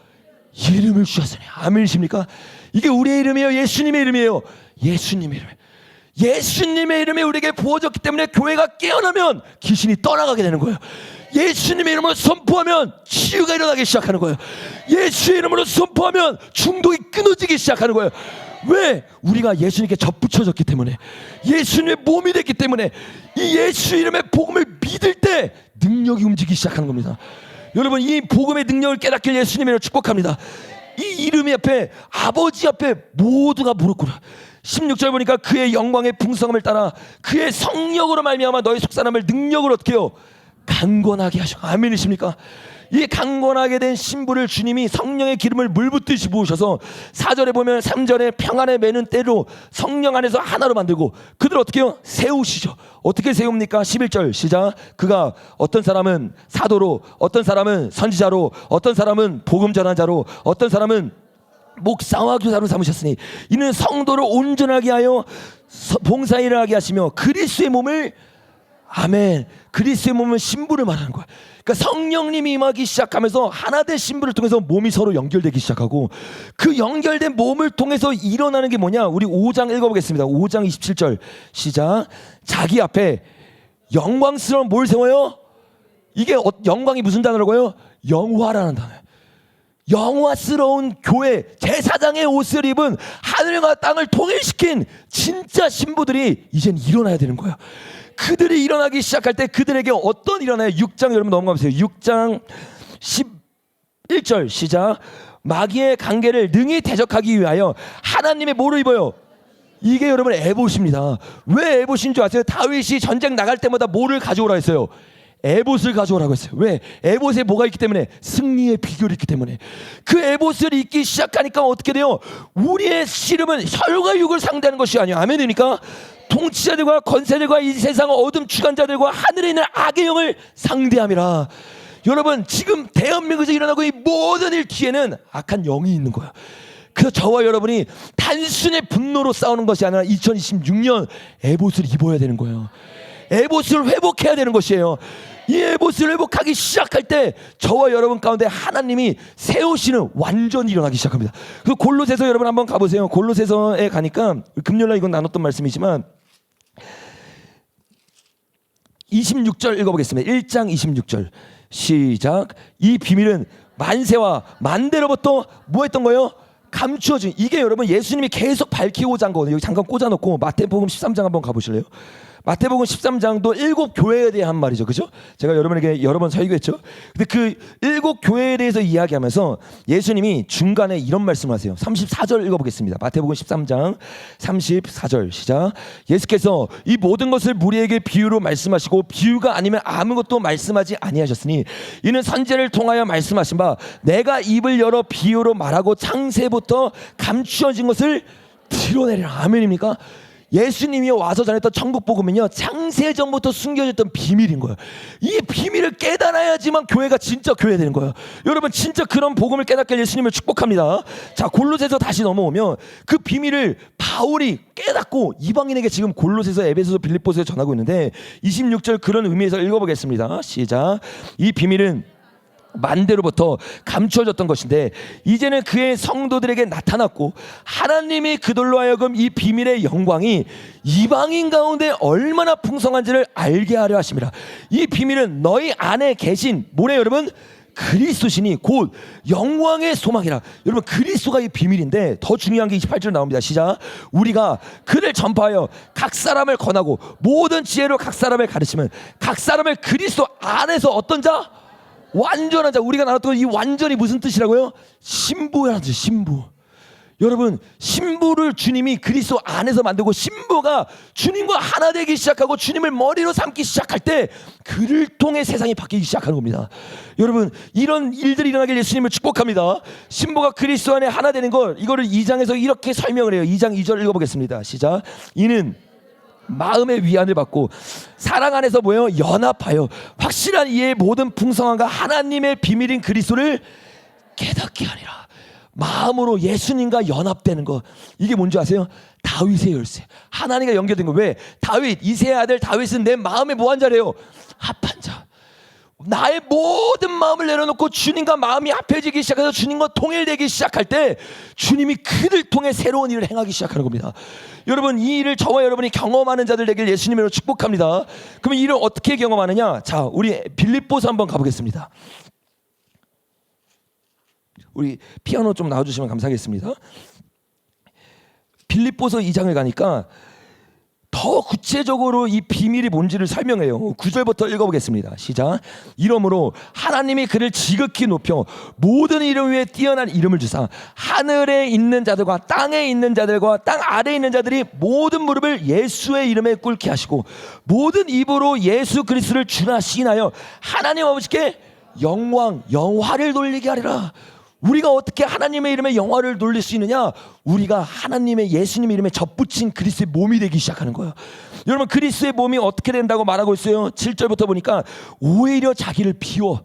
이름을 주셨으니. 아멘이십니까? 이게 우리의 이름이에요? 예수님의 이름이에요? 예수님의 이름. 예수님의 이름이 우리에게 부어졌기 때문에 교회가 깨어나면 귀신이 떠나가게 되는 거예요. 예수님의 이름으로 선포하면 치유가 일어나기 시작하는 거예요. 예수의 이름으로 선포하면 중독이 끊어지기 시작하는 거예요. 왜? 우리가 예수님께 접붙여졌기 때문에, 예수님의 몸이 됐기 때문에 이 예수 이름의 복음을 믿을 때 능력이 움직이기 시작하는 겁니다. 여러분, 이 복음의 능력을 깨닫길 예수님을 축복합니다. 이 이름이 앞에, 아버지 앞에 모두가 무릎 꿇어. 16절 보니까 그의 영광의 풍성함을 따라 그의 성령으로 말미암아 너희 속사람을 능력으로 어떻게 해요? 강건하게 하시고. 아멘이십니까? 이 강건하게 된 신부를 주님이 성령의 기름을 물 붓듯이 부으셔서 4절에 보면 3절에 평안에 매는 때로 성령 안에서 하나로 만들고 그들 어떻게 해요? 세우시죠. 어떻게 세웁니까? 11절 시작. 그가 어떤 사람은 사도로, 어떤 사람은 선지자로, 어떤 사람은 복음 전환자로, 어떤 사람은 목사와 교사로 삼으셨으니 이는 성도를 온전하게 하여 봉사일을 하게 하시며 그리스도의 몸을 아멘. 그리스도의 몸은 신부를 말하는 거야. 그러니까 성령님이 임하기 시작하면서 하나 된 신부를 통해서 몸이 서로 연결되기 시작하고 그 연결된 몸을 통해서 일어나는 게 뭐냐? 우리 5장 읽어보겠습니다. 5장 27절 시작. 자기 앞에 영광스러운 뭘 세워요? 이게 영광이 무슨 단어라고요? 영화라는 단어예요. 영화스러운 교회 제사장의 옷을 입은 하늘과 땅을 통일시킨 진짜 신부들이 이젠 일어나야 되는 거예요. 그들이 일어나기 시작할 때 그들에게 어떤 일어나요? 6장 여러분 넘어가보세요. 6장 11절 시작. 마귀의 관계를 능히 대적하기 위하여 하나님의 뭐를 입어요? 이게 여러분 에봇입니다. 왜 에봇인 줄 아세요? 다윗이 전쟁 나갈 때마다 뭐를 가져오라 했어요? 에봇을 가져오라고 했어요. 왜? 에봇에 뭐가 있기 때문에? 승리의 비결이 있기 때문에. 그 에봇을 입기 시작하니까 어떻게 돼요? 우리의 씨름은 혈과 육을 상대하는 것이 아니야. 아멘이니까 통치자들과 권세들과 이 세상 어둠 주관자들과 하늘에 있는 악의 영을 상대함이라. 여러분 지금 대한민국에서 일어나고 이 모든 일 뒤에는 악한 영이 있는 거야. 그래서 저와 여러분이 단순히 분노로 싸우는 것이 아니라 2026년 에봇을 입어야 되는 거예요. 에봇을 회복해야 되는 것이에요. 이 에봇을 회복하기 시작할 때 저와 여러분 가운데 하나님이 새 오시는 완전히 일어나기 시작합니다. 그 골로새서 여러분 한번 가보세요. 골로새서에 가니까 금요일날 이건 나눴던 말씀이지만 26절 읽어보겠습니다. 1장 26절 시작. 이 비밀은 만세와 만대로부터 뭐 했던 거예요? 감추어진. 이게 여러분 예수님이 계속 밝히고자 한 거거든요. 여기 잠깐 꽂아놓고 마태복음 13장 한번 가보실래요? 마태복음 13장도 7 교회에 대한 말이죠. 그죠? 제가 여러분에게 여러 번 설교했죠. 근데 그 7 교회에 대해서 이야기하면서 예수님이 중간에 이런 말씀을 하세요. 34절 읽어보겠습니다. 마태복음 13장 34절 시작. 예수께서 이 모든 것을 무리에게 비유로 말씀하시고 비유가 아니면 아무것도 말씀하지 아니하셨으니 이는 선지자를 통하여 말씀하신 바 내가 입을 열어 비유로 말하고 창세부터 감추어진 것을 드러내리라. 아멘입니까? 예수님이 와서 전했던 천국복음은요 창세전부터 숨겨졌던 비밀인 거예요. 이 비밀을 깨달아야지만 교회가 진짜 교회 되는 거예요. 여러분 진짜 그런 복음을 깨닫게 예수님을 축복합니다. 자 골로새서 다시 넘어오면 그 비밀을 바울이 깨닫고 이방인에게 지금 골로새서, 에베소서, 빌립보서에 전하고 있는데 26절 그런 의미에서 읽어보겠습니다. 시작. 이 비밀은 만대로부터 감추어졌던 것인데 이제는 그의 성도들에게 나타났고 하나님이 그들로 하여금 이 비밀의 영광이 이방인 가운데 얼마나 풍성한지를 알게 하려 하심이라. 이 비밀은 너희 안에 계신 뭐래요 여러분? 그리스도시니 곧 영광의 소망이라. 여러분 그리스도가 이 비밀인데 더 중요한 게 28절 나옵니다. 시작. 우리가 그를 전파하여 각 사람을 권하고 모든 지혜로 각 사람을 가르치면 각 사람을 그리스도 안에서 어떤 자? 완전한 자. 우리가 나눴던 이 완전히 무슨 뜻이라고요? 신부라는 뜻. 신부. 여러분 신부를 주님이 그리스도 안에서 만들고 신부가 주님과 하나 되기 시작하고 주님을 머리로 삼기 시작할 때 그를 통해 세상이 바뀌기 시작하는 겁니다. 여러분 이런 일들이 일어나길 예수님을 축복합니다. 신부가 그리스도 안에 하나 되는 걸 이거를 2장에서 이렇게 설명을 해요. 2장 2절 읽어보겠습니다. 시작. 이는 마음의 위안을 받고 사랑 안에서 뭐예요? 연합하여 확실한 이의 모든 풍성함과 하나님의 비밀인 그리스도를 깨닫게 하리라. 마음으로 예수님과 연합되는 거 이게 뭔지 아세요? 다윗의 열쇠. 하나님과 연결된 거. 왜? 다윗 이새의 아들 다윗은 내 마음에 뭐한 자래요? 합한 자. 나의 모든 마음을 내려놓고 주님과 마음이 합해지기 시작해서 주님과 통일되기 시작할 때 주님이 그를 통해 새로운 일을 행하기 시작하는 겁니다. 여러분 이 일을 저와 여러분이 경험하는 자들 되길 예수님으로 축복합니다. 그럼 이 일을 어떻게 경험하느냐? 자 우리 빌립보서 한번 가보겠습니다. 우리 피아노 좀 나와주시면 감사하겠습니다. 빌립보서 2장을 가니까 더 구체적으로 이 비밀이 뭔지를 설명해요. 9절부터 읽어보겠습니다. 시작. 이러므로 하나님이 그를 지극히 높여 모든 이름 위에 뛰어난 이름을 주사 하늘에 있는 자들과 땅에 있는 자들과 땅 아래에 있는 자들이 모든 무릎을 예수의 이름에 꿇게 하시고 모든 입으로 예수 그리스도를 주나 시인하여 하나님 아버지께 영화를 돌리게 하리라. 우리가 어떻게 하나님의 이름에 영화를 돌릴 수 있느냐? 우리가 하나님의 예수님의 이름에 접붙인 그리스도의 몸이 되기 시작하는 거예요. 여러분 그리스도의 몸이 어떻게 된다고 말하고 있어요? 7절부터 보니까 오히려 자기를 비워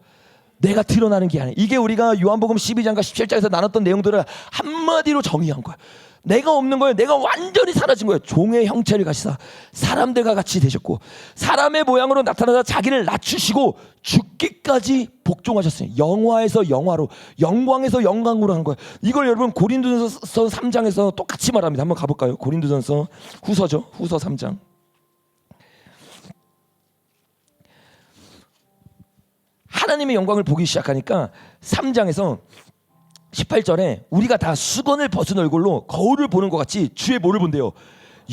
내가 드러나는 게 아니에요. 이게 우리가 요한복음 12장과 17장에서 나눴던 내용들을 한 한마디로 정의한 거야. 내가 없는 거예요. 내가 완전히 사라진 거예요. 종의 형체를 가지사 사람들과 같이 되셨고 사람의 모양으로 나타나서 자기를 낮추시고 죽기까지 복종하셨어요. 영화에서 영화로, 영광에서 영광으로 한 거예요. 이걸 여러분 고린도전서 3장에서 똑같이 말합니다. 한번 가볼까요? 고린도전서 후서죠. 후서 3장. 하나님의 영광을 보기 시작하니까 3장에서 18절에 우리가 다 수건을 벗은 얼굴로 거울을 보는 것 같이 주의 뭐를 본대요?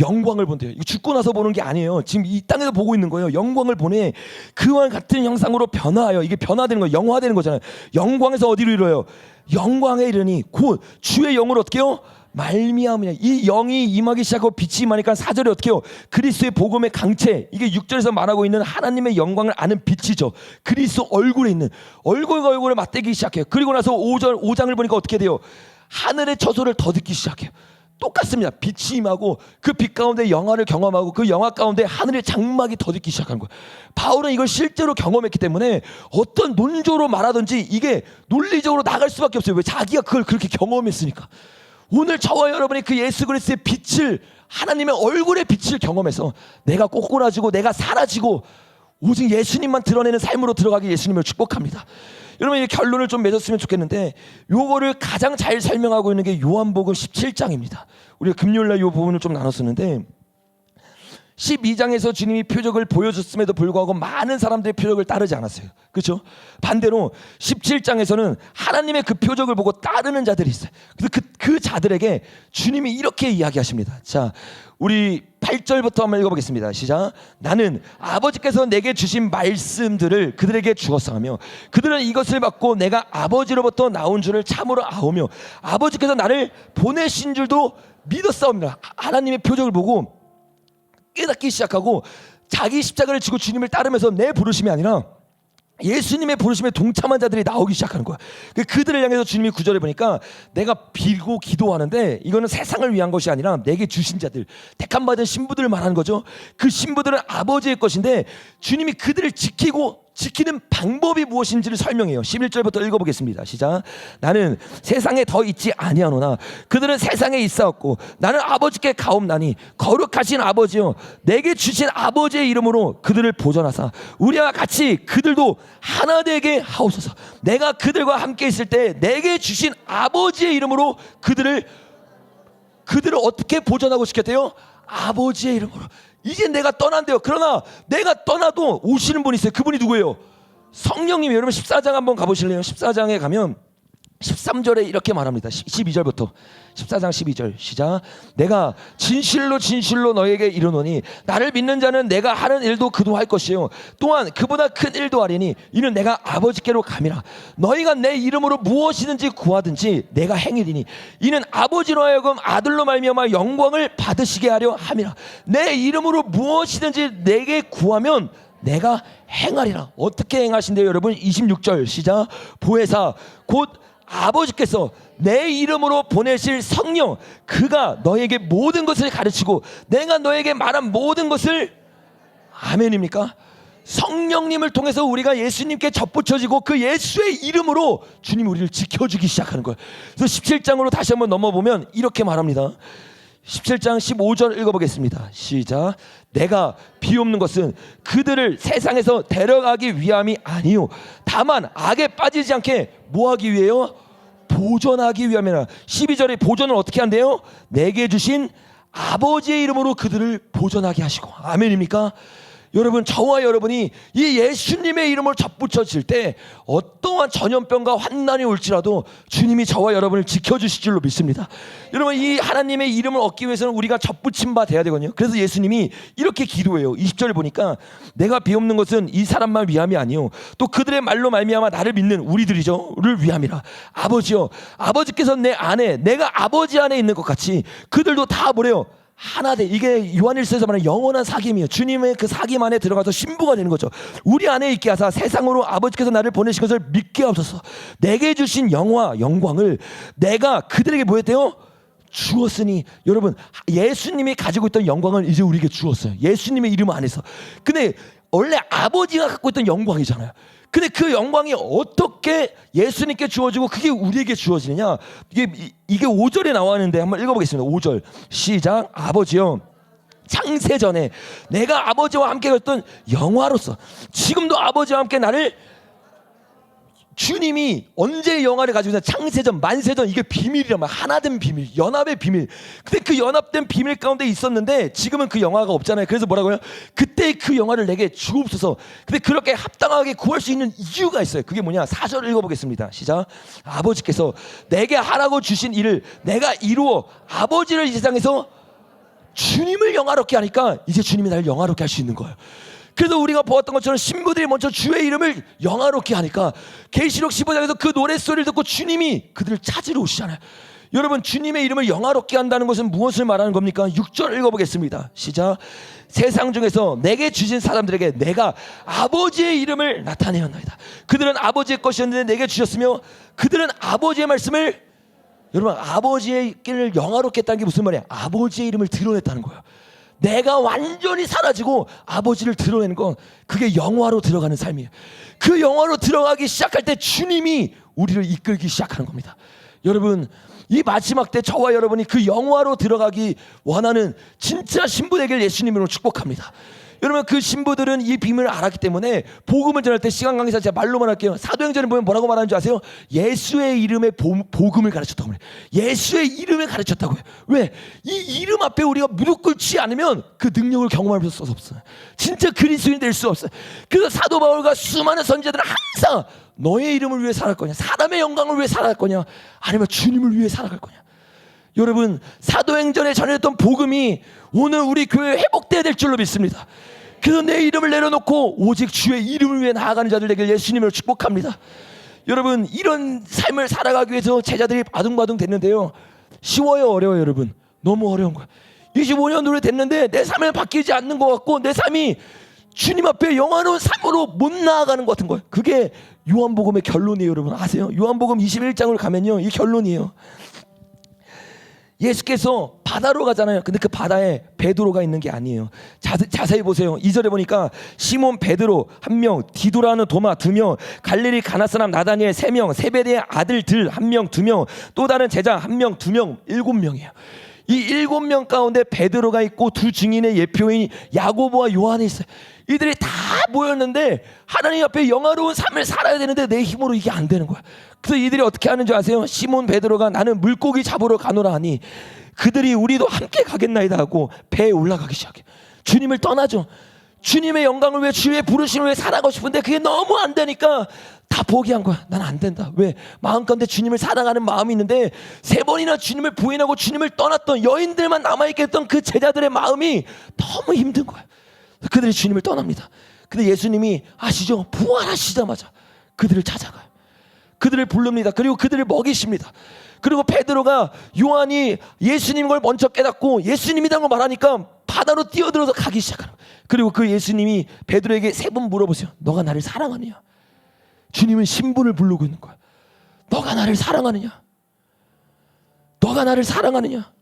영광을 본대요. 이거 죽고 나서 보는 게 아니에요. 지금 이 땅에서 보고 있는 거예요. 영광을 보내 그와 같은 형상으로 변화하여, 이게 변화되는 거예요. 영화되는 거잖아요. 영광에서 어디로 이르러요? 영광에 이르니 곧 주의 영으로 어떻게 해요? 말미암으냐. 이 영이 임하기 시작하고 빛이 임하니까 4절에 어떻게 해요? 그리스도의 복음의 강체, 이게 6절에서 말하고 있는 하나님의 영광을 아는 빛이죠. 그리스도 얼굴에 있는, 얼굴과 얼굴을 맞대기 시작해요. 그리고 나서 5장을 보니까 어떻게 돼요? 하늘의 처소를 더 듣기 시작해요. 똑같습니다. 빛이 임하고 그 빛 가운데 영화를 경험하고 그 영화 가운데 하늘의 장막이 더 듣기 시작하는 거예요. 바울은 이걸 실제로 경험했기 때문에 어떤 논조로 말하든지 이게 논리적으로 나갈 수밖에 없어요. 왜? 자기가 그걸 그렇게 경험했으니까. 오늘 저와 여러분이 그 예수 그리스도의 빛을, 하나님의 얼굴의 빛을 경험해서 내가 꼬꾸라지고 내가 사라지고 오직 예수님만 드러내는 삶으로 들어가기 예수님을 축복합니다. 여러분, 이 결론을 좀 맺었으면 좋겠는데 요거를 가장 잘 설명하고 있는 게 요한복음 17장입니다. 우리가 금요일날 요 부분을 좀 나눴었는데 12장에서 주님이 표적을 보여줬음에도 불구하고 많은 사람들의 표적을 따르지 않았어요. 그렇죠? 반대로 17장에서는 하나님의 그 표적을 보고 따르는 자들이 있어요. 그래서 그 자들에게 주님이 이렇게 이야기하십니다. 자, 우리 8절부터 한번 읽어보겠습니다. 시작. 나는 아버지께서 내게 주신 말씀들을 그들에게 주었사오며 그들은 이것을 받고 내가 아버지로부터 나온 줄을 참으로 아오며 아버지께서 나를 보내신 줄도 믿었사옵니다. 하나님의 표적을 보고 깨닫기 시작하고 자기 십자가를 지고 주님을 따르면서 내 부르심이 아니라 예수님의 부르심에 동참한 자들이 나오기 시작하는 거야. 그들을 향해서 주님이 9절에 보니까 내가 빌고 기도하는데 이거는 세상을 위한 것이 아니라 내게 주신 자들, 택함 받은 신부들을 말하는 거죠. 그 신부들은 아버지의 것인데 주님이 그들을 지키는 방법이 무엇인지를 설명해요. 11절부터 읽어보겠습니다. 시작. 나는 세상에 더 있지 아니하노나 그들은 세상에 있사옵고 나는 아버지께 가옵나니 거룩하신 아버지여 내게 주신 아버지의 이름으로 그들을 보존하사 우리와 같이 그들도 하나 되게 하옵소서. 내가 그들과 함께 있을 때 내게 주신 아버지의 이름으로 그들을 어떻게 보존하고 지켰대요? 아버지의 이름으로. 이제 내가 떠난대요. 그러나 내가 떠나도 오시는 분이 있어요. 그분이 누구예요? 성령님이. 여러분 14장 한번 가보실래요? 14장에 가면 13절에 이렇게 말합니다. 12절부터 14장 12절 시작. 내가 진실로 진실로 너에게 이르노니 나를 믿는 자는 내가 하는 일도 그도 할 것이요 또한 그보다 큰 일도 하리니 이는 내가 아버지께로 감이라. 너희가 내 이름으로 무엇이든지 구하든지 내가 행하리니 이는 아버지로 하여금 아들로 말미암아 영광을 받으시게 하려 함이라. 내 이름으로 무엇이든지 내게 구하면 내가 행하리라. 어떻게 행하신대요 여러분? 26절 시작. 보혜사 곧 아버지께서 내 이름으로 보내실 성령 그가 너에게 모든 것을 가르치고 내가 너에게 말한 모든 것을. 아멘입니까? 성령님을 통해서 우리가 예수님께 접붙여지고 그 예수의 이름으로 주님이 우리를 지켜주기 시작하는 거예요. 그래서 17장으로 다시 한번 넘어보면 이렇게 말합니다. 17장 15절 읽어보겠습니다. 시작. 내가 비옵는 것은 그들을 세상에서 데려가기 위함이 아니요 다만 악에 빠지지 않게 뭐하기 위해요? 보존하기 위함이라. 12절에 보존을 어떻게 한대요? 내게 주신 아버지의 이름으로 그들을 보존하게 하시고. 아멘입니까? 여러분, 저와 여러분이 이 예수님의 이름을 접붙여질 때 어떠한 전염병과 환난이 올지라도 주님이 저와 여러분을 지켜주실 줄로 믿습니다. 여러분, 이 하나님의 이름을 얻기 위해서는 우리가 접붙임 바 돼야 되거든요. 그래서 예수님이 이렇게 기도해요. 20절을 보니까 내가 비옵는 것은 이 사람만 위함이 아니요 또 그들의 말로 말미암아 나를 믿는 우리들이죠를 위함이라. 아버지요, 아버지께서 내 안에 내가 아버지 안에 있는 것 같이 그들도 다 뭐래요? 하나 돼. 이게 요한일서에서 말하는 영원한 사귐이에요. 주님의 그 사귐 안에 들어가서 신부가 되는 거죠. 우리 안에 있게 하사 세상으로 아버지께서 나를 보내신 것을 믿게 하옵소서. 내게 주신 영광을 내가 그들에게 뭐 했대요? 주었으니. 여러분, 예수님이 가지고 있던 영광을 이제 우리에게 주었어요. 예수님의 이름 안에서. 근데 원래 아버지가 갖고 있던 영광이잖아요. 근데 그 영광이 어떻게 예수님께 주어지고 그게 우리에게 주어지느냐? 이게 5절에 나왔는데 한번 읽어보겠습니다. 5절 시작. 아버지여, 창세전에 내가 아버지와 함께 갔던 영화로서 지금도 아버지와 함께 나를, 주님이 언제 영화를 가지고 있냐? 창세전, 만세전, 이게 비밀이란 말이야. 하나된 비밀, 연합의 비밀. 근데 그 연합된 비밀 가운데 있었는데 지금은 그 영화가 없잖아요. 그래서 뭐라고요? 그때 그 영화를 내게 주옵소서. 근데 그렇게 합당하게 구할 수 있는 이유가 있어요. 그게 뭐냐? 4절 읽어보겠습니다. 시작. 아버지께서 내게 하라고 주신 일을 내가 이루어 아버지를 이 세상에서, 주님을 영화롭게 하니까 이제 주님이 나를 영화롭게 할 수 있는 거예요. 그래서 우리가 보았던 것처럼 신부들이 먼저 주의 이름을 영화롭게 하니까 계시록 15장에서 그 노랫소리를 듣고 주님이 그들을 찾으러 오시잖아요. 여러분, 주님의 이름을 영화롭게 한다는 것은 무엇을 말하는 겁니까? 6절 읽어보겠습니다. 시작. 세상 중에서 내게 주신 사람들에게 내가 아버지의 이름을 나타내었나이다. 그들은 아버지의 것이었는데 내게 주셨으며 그들은 아버지의 말씀을, 여러분, 아버지의 길을 영화롭게 했다는 게 무슨 말이야? 아버지의 이름을 드러냈다는 거예요. 내가 완전히 사라지고 아버지를 드러내는 건 그게 영화로 들어가는 삶이에요. 그 영화로 들어가기 시작할 때 주님이 우리를 이끌기 시작하는 겁니다. 여러분, 이 마지막 때 저와 여러분이 그 영화로 들어가기 원하는 진짜 신부 되길 예수님으로 축복합니다. 여러분, 그 신부들은 이 비밀을 알았기 때문에 복음을 전할 때, 시간 관계상 제가 말로만 할게요. 사도행전에 보면 뭐라고 말하는 줄 아세요? 예수의 이름의 복음을 가르쳤다고 해요. 예수의 이름을 가르쳤다고요. 왜? 이 이름 앞에 우리가 무릎 꿇지 않으면 그 능력을 경험할 수 없어요. 진짜 그리스도인 될 수 없어요. 그래서 사도 바울과 수많은 선지자들은 항상 너의 이름을 위해 살아갈 거냐, 사람의 영광을 위해 살아갈 거냐, 아니면 주님을 위해 살아갈 거냐. 여러분, 사도행전에 전했던 복음이 오늘 우리 교회에 회복돼야 될 줄로 믿습니다. 그래서 내 이름을 내려놓고 오직 주의 이름을 위해 나아가는 자들 되길 예수님을 축복합니다. 여러분, 이런 삶을 살아가기 위해서 제자들이 바둥바둥 됐는데요, 쉬워요, 어려워요? 여러분, 너무 어려운 거야. 25년 노래 됐는데 내 삶을 바뀌지 않는 것 같고 내 삶이 주님 앞에 영화로운 삶으로 못 나아가는 것 같은 거예요. 그게 요한복음의 결론이에요. 여러분 아세요? 요한복음 21장을 가면요, 이 결론이에요. 예수께서 바다로 가잖아요. 근데 그 바다에 베드로가 있는 게 아니에요. 자세히 보세요. 2절에 보니까 시몬 베드로 1명, 디도라는 도마 2명, 갈릴리 가나 사람 나다니엘 3명, 세베대의 아들들 1명, 2명, 또 다른 제자 1명, 2명, 7명이에요. 이 7명 가운데 베드로가 있고 두 증인의 예표인 야고보와 요한이 있어요. 이들이 다 모였는데 하나님 앞에 영화로운 삶을 살아야 되는데 내 힘으로 이게 안 되는 거야. 그래서 이들이 어떻게 하는 줄 아세요? 시몬 베드로가 나는 물고기 잡으러 가노라 하니 그들이 우리도 함께 가겠나이다 하고 배에 올라가기 시작해. 주님을 떠나죠. 주님의 영광을 위해, 주의 부르심을 위해 살아가고 싶은데 그게 너무 안 되니까 다 포기한 거야. 난 안 된다. 왜? 마음 가운데 주님을 사랑하는 마음이 있는데 3번이나 주님을 부인하고 주님을 떠났던 여인들만 남아있게 했던 그 제자들의 마음이 너무 힘든 거야. 그들이 주님을 떠납니다. 근데 예수님이 아시죠? 부활하시자마자 그들을 찾아가요. 그들을 부릅니다. 그리고 그들을 먹이십니다. 그리고 베드로가, 요한이 예수님 걸 먼저 깨닫고 예수님이라는 걸 말하니까 바다로 뛰어들어서 가기 시작하는 거예요. 그리고 그 예수님이 베드로에게 3번 물어보세요. 너가 나를 사랑하느냐? 주님은 신분을 부르고 있는 거야. 너가 나를 사랑하느냐? 너가 나를 사랑하느냐?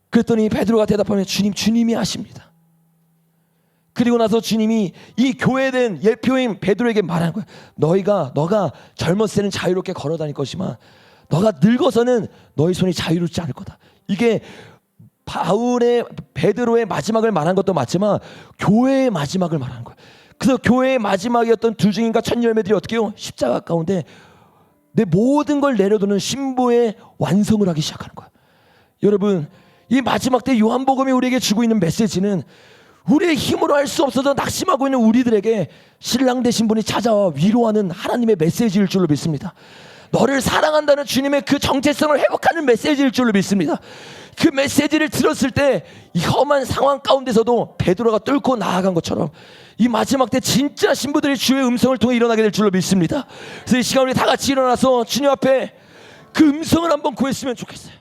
그랬더니 베드로가 대답하면 주님이 아십니다. 그리고 나서 주님이 이 교회된 예표인 베드로에게 말하는 거야. 너가 젊었을 때는 자유롭게 걸어다닐 것이지만 너가 늙어서는 너의 손이 자유롭지 않을 거다. 이게 바울의, 베드로의 마지막을 말한 것도 맞지만 교회의 마지막을 말하는 거야. 그래서 교회의 마지막이었던 두 증인과 첫 열매들이 어떻게 해요? 십자가 가운데 내 모든 걸 내려두는 신부의 완성을 하기 시작하는 거야. 여러분, 이 마지막 때 요한복음이 우리에게 주고 있는 메시지는 우리의 힘으로 할 수 없어서 낙심하고 있는 우리들에게 신랑 되신 분이 찾아와 위로하는 하나님의 메시지일 줄로 믿습니다. 너를 사랑한다는 주님의 그 정체성을 회복하는 메시지일 줄로 믿습니다. 그 메시지를 들었을 때 이 험한 상황 가운데서도 베드로가 뚫고 나아간 것처럼 이 마지막 때 진짜 신부들이 주의 음성을 통해 일어나게 될 줄로 믿습니다. 그래서 이 시간 우리 다 같이 일어나서 주님 앞에 그 음성을 한번 구했으면 좋겠어요.